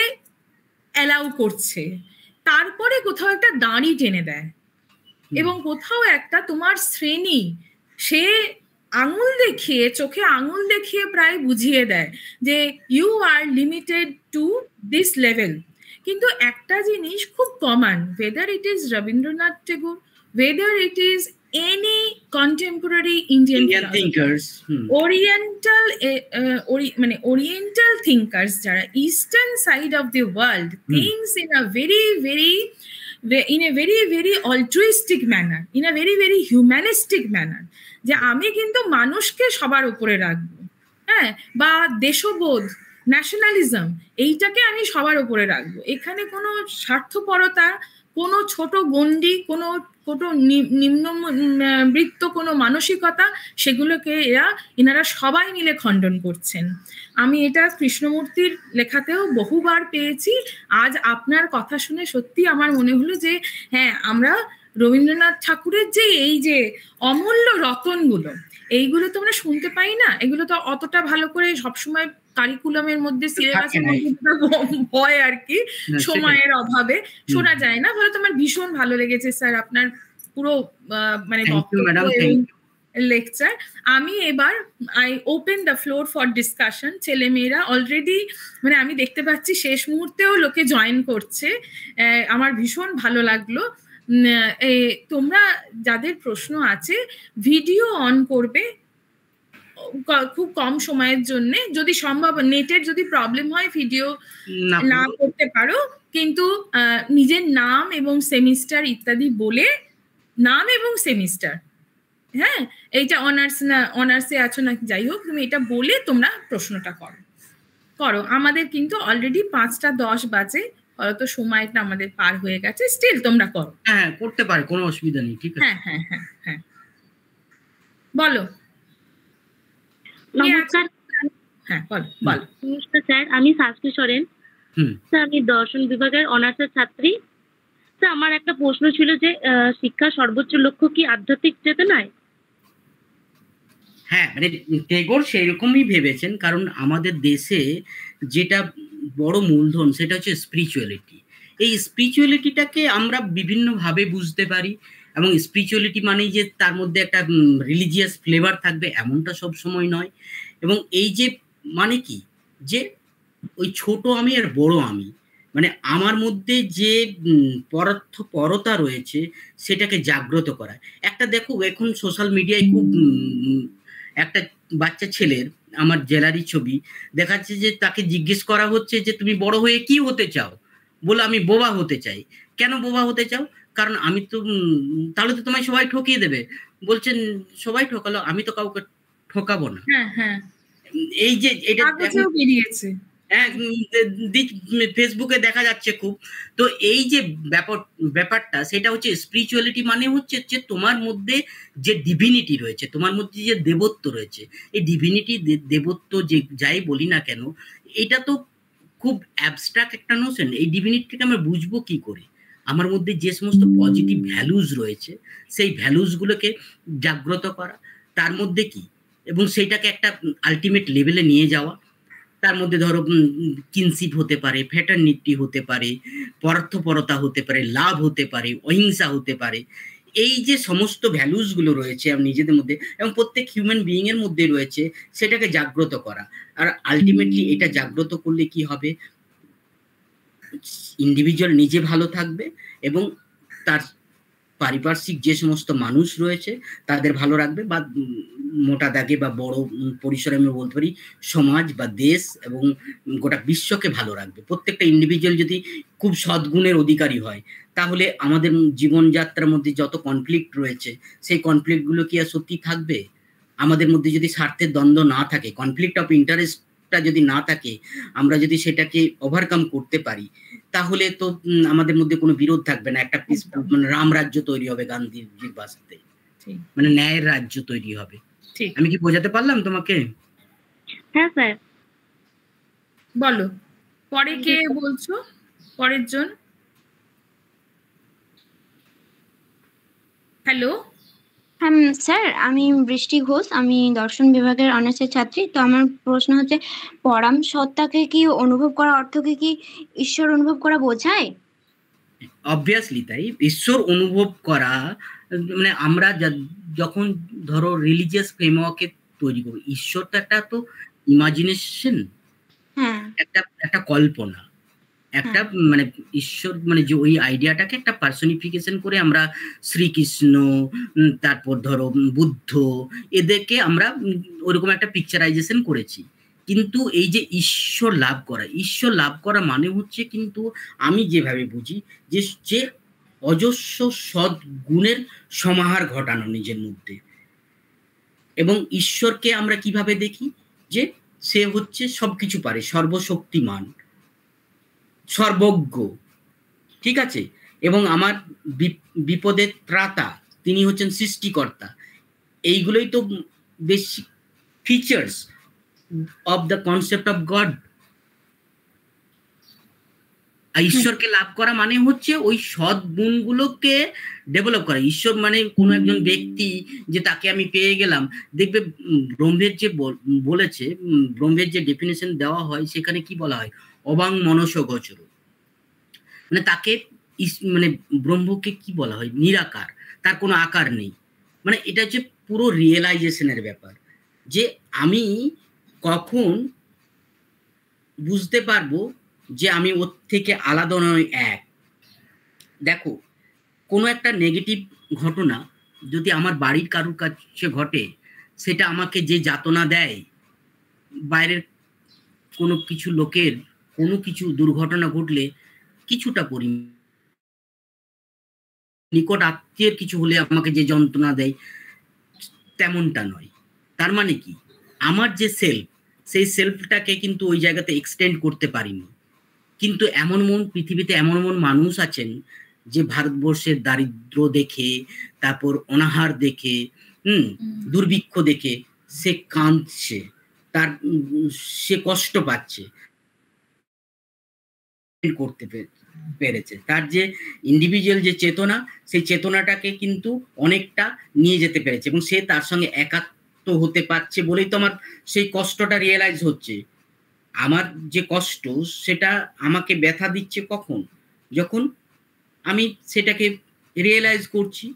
অ্যালাউ করছে, তারপরে কোথাও একটা দাঁড়ি টেনে দেয় এবং কোথাও একটা তোমার শ্রেণী সে আঙুল দেখিয়ে, চোখে আঙুল দেখিয়ে প্রায় বুঝিয়ে দেয় যে you are limited to this level. কিন্তু একটা জিনিস খুব common, whether it is Rabindranath Tagore, whether it is any contemporary Indian thinkers, oriental thinkers যারা eastern side of the world thinks in a very altruistic manner, in a very humanistic manner, যে আমি কিন্তু মানুষকে সবার উপরে রাখবো, হ্যাঁ, বা দেশবোধ, ন্যাশনালিজম, এইটাকে আমি সবার উপরে রাখবো। এখানে কোনো স্বার্থপরতা, কোনো ছোট গণ্ডি, কোনো নিম্নবৃত্ত কোনো মানসিকতা, সেগুলোকে এনারা সবাই মিলে খণ্ডন করছেন। আমি এটা কৃষ্ণমূর্তির লেখাতেও বহুবার পেয়েছি। আজ আপনার কথা শুনে সত্যি আমার মনে হলো যে হ্যাঁ, আমরা রবীন্দ্রনাথ ঠাকুরের যে এই যে অমূল্য রতনগুলো, এইগুলো তো আমরা শুনতে পাই না, এগুলো তো অতটা ভালো করে সবসময় কারিকুলামের মধ্যে, সিলেবাসের মধ্যে হয় আর কি, সময়ের অভাবে শোনা যায় না। ফলে তোমার ভীষণ ভালো লেগেছে স্যার আপনার পুরো মানে লেকচার। আমি এবার I open the floor for discussion. ছেলেমেয়েরা অলরেডি মানে আমি দেখতে পাচ্ছি শেষ মুহূর্তেও লোকে জয়েন করছে, আমার ভীষণ ভালো লাগলো। তোমরা যাদের প্রশ্ন আছে ভিডিও অন করবে খুব কম সময়ের জন্য, যদি সম্ভব, নেটের যদি প্রবলেম হয় ভিডিও না করতে পারো, কিন্তু নিজের নাম এবং সেমিস্টার ইত্যাদি বলে, নাম এবং সেমিস্টার, হ্যাঁ, এইটা অনার্সে আছো নাকি যাই হোক, তুমি এটা বলে তোমরা প্রশ্নটা করো। আমাদের কিন্তু অলরেডি 5:10 বাজে, হয়তো সময়টা আমাদের পার হয়ে গেছে, স্টিল তোমরা করো। হ্যাঁ, করতে পারে, কোনো অসুবিধা নেই, ঠিক আছে। হ্যাঁ বলো। নমস্কার। হ্যাঁ বলো। নমস্কার স্যার, আমি শাস্ত্রী সোরেন। স্যার, আমি দর্শন বিভাগের অনার্সের ছাত্রী। স্যার, আমার একটা প্রশ্ন ছিল যে শিক্ষার সর্বোচ্চ লক্ষ্য কি আধ্যাত্মিক চেতনায়? হ্যাঁ, মানে টেগোর সেই রকমই ভেবেছেন, কারণ আমাদের দেশে যেটা বড় মূলধন সেটা হচ্ছে স্পিরিচুয়ালিটি। এই স্পিরিচুয়ালিটিটাকে আমরা বিভিন্নভাবে বুঝতে পারি, এবং স্পিরিচুয়ালিটি মানেই যে তার মধ্যে একটা রিলিজিয়াস ফ্লেভার থাকবে এমনটা সব সময় নয়। এবং এই যে মানে কি, যে ওই ছোট আমি আর বড় আমি, মানে আমার মধ্যে যে পরতা রয়েছে সেটাকে জাগ্রত করা। একটা দেখো, এখন সোশ্যাল মিডিয়ায় খুব একটা বাচ্চা ছেলের, আমার জেলারই ছবি দেখাচ্ছে, যে তাকে জিজ্ঞেস করা হচ্ছে যে তুমি বড় হয়ে কি হতে চাও, বলে আমি বোবা হতে চাই। কেন বোবা হতে চাও? কারণ আমি তো, তাহলে তো তোমায় সবাই ঠকিয়ে দেবে। বলছেন সবাই ঠকালো, আমি তো কাউকে ঠকাবো না। এই যে এটা বেরিয়েছে, ফেসবুকে দেখা যাচ্ছে খুব। তো এই যে ব্যাপারটা সেটা হচ্ছে স্পিরিচুয়ালিটি মানে হচ্ছে যে তোমার মধ্যে যে ডিভিনিটি রয়েছে, তোমার মধ্যে যে দেবত্ব রয়েছে, এই ডিভিনিটি দেবত্ব যে যাই বলি না কেন, এটা তো খুব অ্যাবস্ট্রাক্ট একটা নোশন। এই ডিভিনিটিকে আমরা বুঝবো কি করে? আমার মধ্যে যে সমস্ত পজিটিভ ভ্যালুজ রয়েছে সেই ভ্যালুজগুলোকে জাগ্রত করা, তার মধ্যে কি, এবং সেইটাকে একটা আলটিমেট লেভেলে নিয়ে যাওয়া। তার মধ্যে ধরো কিনশিপ হতে পারে, ফ্র্যাটারনিটি হতে পারে, পরার্থপরতা হতে পারে, লাভ হতে পারে, অহিংসা হতে পারে। এই যে সমস্ত ভ্যালুসগুলো রয়েছে নিজেদের মধ্যে এবং প্রত্যেক হিউম্যান বিইং এর মধ্যে রয়েছে, সেটাকে জাগ্রত করা। আর আলটিমেটলি এটা জাগ্রত করলে কি হবে, ইন্ডিভিজুয়াল নিজে ভালো থাকবে এবং তার পারিপার্শ্বিক যে সমস্ত মানুষ রয়েছে তাদের ভালো রাখবে, বা মোটা দাগে বা বড় পরিসরে আমি বলতে পারি সমাজ বা দেশ এবং গোটা বিশ্বকে ভালো রাখবে। প্রত্যেকটা ইন্ডিভিজুয়াল যদি খুব সদ্গুণের অধিকারী হয়, তাহলে আমাদের জীবনযাত্রার মধ্যে যত কনফ্লিক্ট রয়েছে সেই কনফ্লিক্টগুলো কি আর সত্যি থাকবে? আমাদের মধ্যে যদি স্বার্থের দ্বন্দ্ব না থাকে, কনফ্লিক্ট অফ ইন্টারেস্টটা যদি না থাকে, আমরা যদি সেটাকে ওভারকাম করতে পারি, তাহলে তো আমাদের মধ্যে কোনো বিরোধ থাকবে না। একটা মানে রাম রাজ্য তৈরি হবে গান্ধীজির ভাষাতে, মানে ন্যায়ের রাজ্য তৈরি হবে। আমি কি বোঝাতে পারলাম তোমাকে? হ্যাঁ স্যার। বলো, পরে কে বলছো? পরের জন। হ্যালো। হ্যাঁ স্যার, আমি বৃষ্টি ঘোষ, আমি দর্শন বিভাগের অনার্সের ছাত্রী। তো আমার প্রশ্ন হচ্ছে, পরম সত্তাকে কি অনুভব করা অর্থকে কি ঈশ্বর অনুভব করা বোঝায়? অবভিয়াসলি তাই। ঈশ্বর অনুভব করা মানে আমরা যখন ধরো রিলিজিয়াস ফ্রেমওয়ার্কে তৈরি করবো, ঈশ্বরটা একটা তো ইমাজিনেশন, হ্যাঁ, একটা কল্পনা, একটা মানে ঈশ্বর মানে যে ওই আইডিয়াটাকে একটা পার্সনিফিকেশন করে আমরা শ্রীকৃষ্ণ, তারপর ধরো বুদ্ধ, এদেরকে আমরা ওরকম একটা পিকচারাইজেশন করেছি। কিন্তু এই যে ঈশ্বর লাভ করা মানে হচ্ছে, কিন্তু আমি যেভাবে বুঝি যে অজস্র সৎ গুণের সমাহার ঘটানো নিজের মধ্যে। এবং ঈশ্বরকে আমরা কিভাবে দেখি, যে সে হচ্ছে সবকিছু পারে, সর্বশক্তিমান, সর্বজ্ঞ, ঠিক আছে, এবং আমার বিপদের ত্রাতা, তিনি হচ্ছেন সৃষ্টিকর্তা। এইগুলোই তো basic features of the concept of god. ঈশ্বরকে লাভ করা মানে হচ্ছে ওই সৎ গুণগুলোকে ডেভেলপ করা। ঈশ্বর মানে কোনো একজন ব্যক্তি যে তাকে আমি পেয়ে গেলাম। দেখবে ব্রহ্মের যে বলেছে, ব্রহ্মের যে ডেফিনেশন দেওয়া হয় সেখানে কি বলা হয়, অবাং মনস গোচর, মানে তাকে মানে ব্রহ্মকে কি বলা হয়, নিরাকার, তার কোনো আকার নেই। মানে এটা হচ্ছে পুরো রিয়েলাইজেশনের ব্যাপার, যে আমি কখন বুঝতে পারবো যে আমি ওর থেকে আলাদা নয়, এক। দেখো, কোনো একটা নেগেটিভ ঘটনা যদি আমার বাড়ির কারুর কাছে ঘটে, সেটা আমাকে যে যাতনা দেয়, বাইরের কোনো কিছু লোকের কোনো কিছু দুর্ঘটনা ঘটলে কিছুটা নিকট আত্মীয়ের কিছু হলে আমাকে যে যন্ত্রণা দেয়, তেমনটা নয়। তার মানে কি, আমার যে সেলফ, সেই সেলফটাকে কিন্তু ওই জায়গাতে এক্সটেন্ড করতে পারিনি। কিন্তু পৃথিবীতে এমন মানুষ আছেন যে ভারতবর্ষের দারিদ্র দেখে, তারপর অনাহার দেখে, দুর্ভিক্ষ দেখে সে কাঁদছে, সে কষ্ট পাচ্ছে, করতে পেরেছে। তার যে ইন্ডিভিজুয়াল যে চেতনা, সেই চেতনাটাকে কিন্তু অনেকটা নিয়ে যেতে পেরেছে, এবং সে তার সঙ্গে একাত্ম হতে পারছে বলেই তো আমার সেই কষ্টটা রিয়েলাইজ হচ্ছে। আমার যে কষ্ট, সেটা আমাকে ব্যথা দিচ্ছে কখন, যখন আমি সেটাকে রিয়েলাইজ করছি।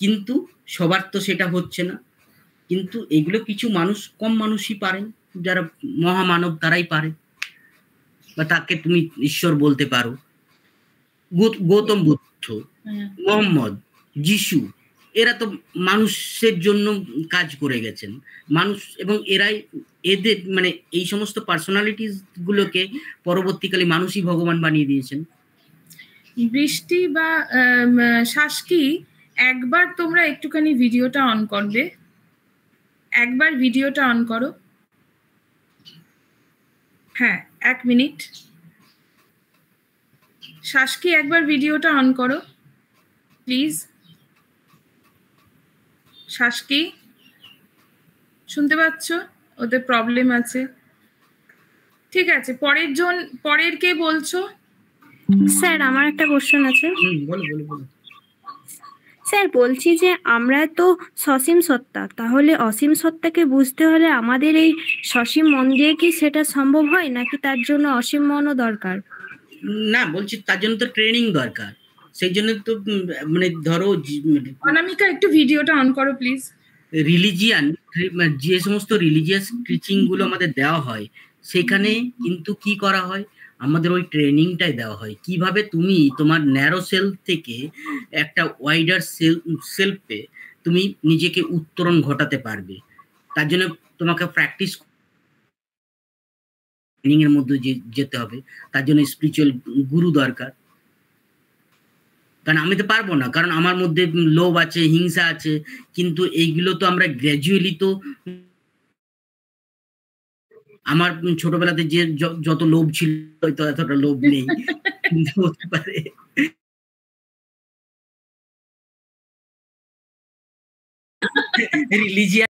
কিন্তু সবার তো সেটা হচ্ছে না। কিন্তু এগুলো কিছু মানুষ, কম মানুষই পারেন, যারা মহামানব তারাই পারে, বা তাকে তুমি ঈশ্বর বলতে পারো। গৌতম বুদ্ধ, মোহাম্মদ, যিশু, এরা তো মানুষের জন্য কাজ করে গেছেন। মানুষ, এবং এদের মানে এই সমস্ত পার্সোনালিটিস গুলোকে পরবর্তীকালে মানুষই ভগবান বানিয়ে দিয়েছেন। বৃষ্টি বা শাসকি, একবার তোমরা একটুখানি ভিডিওটা অন করবে, একবার ভিডিওটা অন করো। হ্যাঁ, 1 মিনিট। শাসকি, একবার ভিডিওটা অন করো প্লিজ। শাসকি, শুনতে পাচ্ছ? ওদের প্রবলেম আছে। ঠিক আছে, পরের কে বলছো? স্যার আমার একটা কোশ্চেন আছে। বলো। স্যার বলছি যে আমরা তো সসীম সত্তা, তাহলে অসীম সত্তাকে বুঝতে হলে আমাদের এই সসীম মন দিয়ে কি সেটা সম্ভব হয়, নাকি তার জন্য অসীম মনও দরকার? না, বলছি তার জন্য তো ট্রেনিং দরকার। সেই জন্য তো মানে ধরো, অনামিকা একটু ভিডিওটা অন করো প্লিজ। রিলিজিয়ান, যে সমস্ত রিলিজিয়াস টিচিং গুলো আমাদের দেওয়া হয়, সেখানে কিন্তু কি করা হয়, আমাদের ওই ট্রেনিংটাই দেওয়া হয় কিভাবে তুমি তোমার ন্যারো সেলফ থেকে একটা ওয়াইডার সেলফে তুমি নিজেকে উত্তরণ ঘটাতে পারবে। তার জন্য তোমাকে প্র্যাকটিস ট্রেনিং এর মধ্যে যেতে হবে। তার জন্য স্পিরিচুয়াল গুরু দরকার। কারণ আমি তো পারবো না, কারণ আমার মধ্যে লোভ আছে, হিংসা আছে, কিন্তু এইগুলো তো আমরা গ্র্যাজুয়ালি তো, আমার ছোটবেলাতে যে যত লোভ ছিল হয়তো এতটা লোভ নেই, কিন্তু হতে পারে। রিলিজিয়ান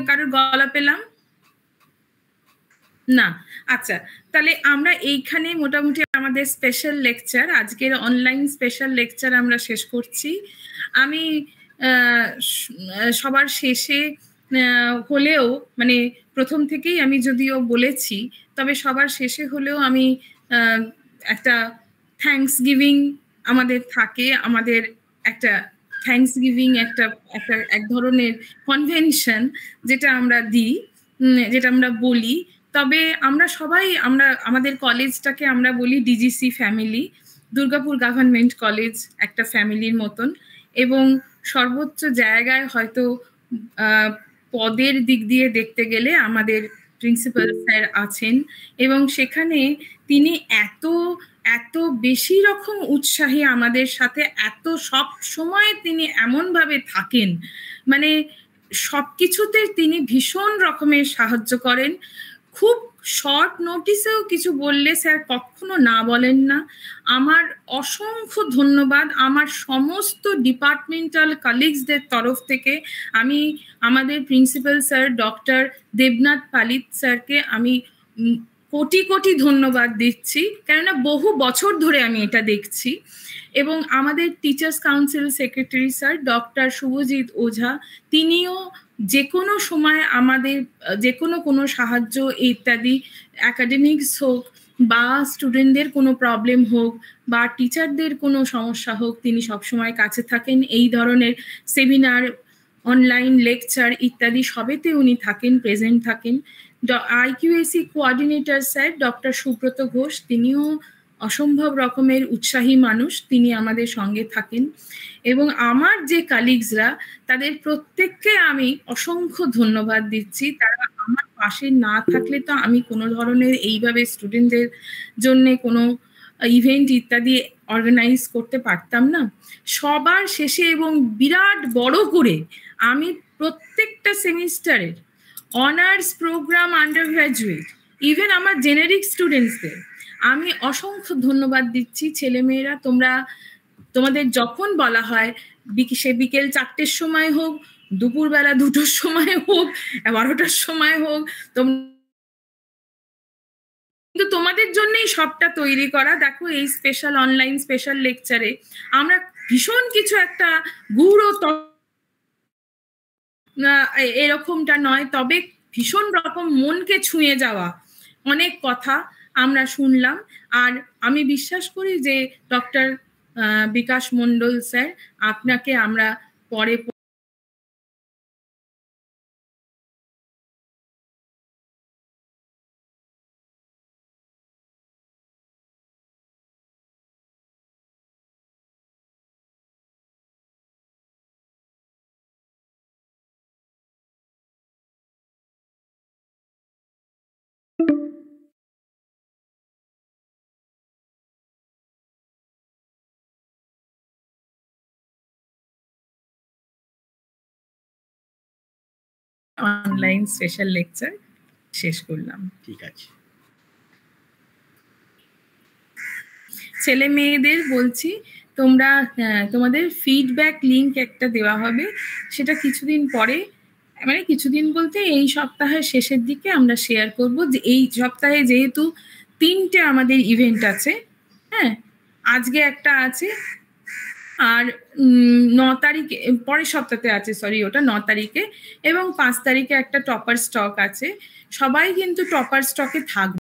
কারোর গলা পেলাম না? আচ্ছা, তাহলে আমরা এইখানে মোটামুটি আমাদের স্পেশাল লেকচার, আজকের অনলাইন স্পেশাল লেকচার আমরা শেষ করছি। আমি সবার শেষে হলেও মানে প্রথম থেকেই আমি যদিও বলেছি, তবে সবার শেষে হলেও আমি একটা থ্যাঙ্কস গিভিং আমাদের থাকে, আমাদের একটা থ্যাঙ্কস গিভিং একটা এক ধরনের কনভেনশন যেটা আমরা দিই, যেটা আমরা বলি। তবে আমরা সবাই আমাদের কলেজটাকে আমরা বলি DGC family, Durgapur government college একটা ফ্যামিলির মতন। এবং সর্বোচ্চ জায়গায় হয়তো পদের দিক দিয়ে দেখতে গেলে আমাদের প্রিন্সিপাল স্যার আছেন, এবং সেখানে তিনি এত বেশি রকম উৎসাহী আমাদের সাথে, এত সব সময় তিনি এমনভাবে থাকেন, মানে সবকিছুতে তিনি ভীষণ রকমের সাহায্য করেন। খুব শর্ট নোটিসেও কিছু বললে স্যার কখনো না বলেন না। আমার অসংখ্য ধন্যবাদ আমার সমস্ত ডিপার্টমেন্টাল কলিগসদের তরফ থেকে। আমি আমাদের প্রিন্সিপাল স্যার ডক্টর দেবনাথ পালিত স্যারকে আমি কোটি কোটি ধন্যবাদ দিচ্ছি, কেননা বহু বছর ধরে আমি এটা দেখছি। এবং আমাদের teachers council secretary sir doctor Subhajit Ojha, তিনিও যে কোনো সময় আমাদের যে কোনো সাহায্য ইত্যাদি, একাডেমিক্স হোক বা স্টুডেন্টদের কোনো প্রবলেম হোক বা টিচারদের কোনো সমস্যা হোক, তিনি সবসময় কাছে থাকেন। এই ধরনের সেমিনার, অনলাইন লেকচার ইত্যাদি সবেতে উনি থাকেন, প্রেজেন্ট থাকেন। IQAC coordinator sir doctor Subrata Ghosh, তিনিও অসম্ভব রকমের উৎসাহী মানুষ, তিনি আমাদের সঙ্গে থাকেন। এবং আমার যে কালিগসরা, তাদের প্রত্যেককে আমি অসংখ্য ধন্যবাদ দিচ্ছি। তারা আমার পাশে না থাকলে তো আমি কোনো ধরনের এইভাবে স্টুডেন্টদের জন্য কোনো ইভেন্ট ইত্যাদি অর্গানাইজ করতে পারতাম না। সবার শেষে এবং বিরাট বড় করে আমি প্রত্যেকটা সেমিস্টারের honours programme, undergraduate, even আমার জেনারিক স্টুডেন্টসদের আমি অসংখ্য ধন্যবাদ দিচ্ছি। ছেলেমেয়েরা তোমাদের যখন বলা হয়, সে বিকেল 4টের সময় হোক, দুপুরবেলা 2টোর সময় হোক, 12টার সময় হোক, কিন্তু তোমাদের জন্যই সবটা তৈরি করা। দেখো এই স্পেশাল অনলাইন স্পেশাল লেকচারে আমরা ভীষণ কিছু একটা গূঢ় এরকমটা নয়, তবে ভীষণ রকম মনকে ছুঁয়ে যাওয়া অনেক কথা আমরা শুনলাম। আর আমি বিশ্বাস করি যে ডক্টর বিকাশ মণ্ডল স্যার, আপনাকে আমরা পরে অনলাইন স্পেশাল লেকচার শেষ করলাম। ঠিক আছে। ছেলে মেয়েদের বলছি, তোমাদের ফিডব্যাক লিংক একটা দেওয়া হবে, সেটা কিছুদিন পরে, মানে কিছুদিন বলতে এই সপ্তাহের শেষের দিকে আমরা শেয়ার করব। যে এই সপ্তাহে যেহেতু 3টে আমাদের ইভেন্ট আছে, হ্যাঁ, আজকে একটা আছে, আর 9 তারিখে, পরের সপ্তাহে আছে, সরি, ওটা 9 তারিখে, এবং 5 তারিখে একটা টপার স্টক আছে। সবাই কিন্তু টপার স্টকে থাকবে।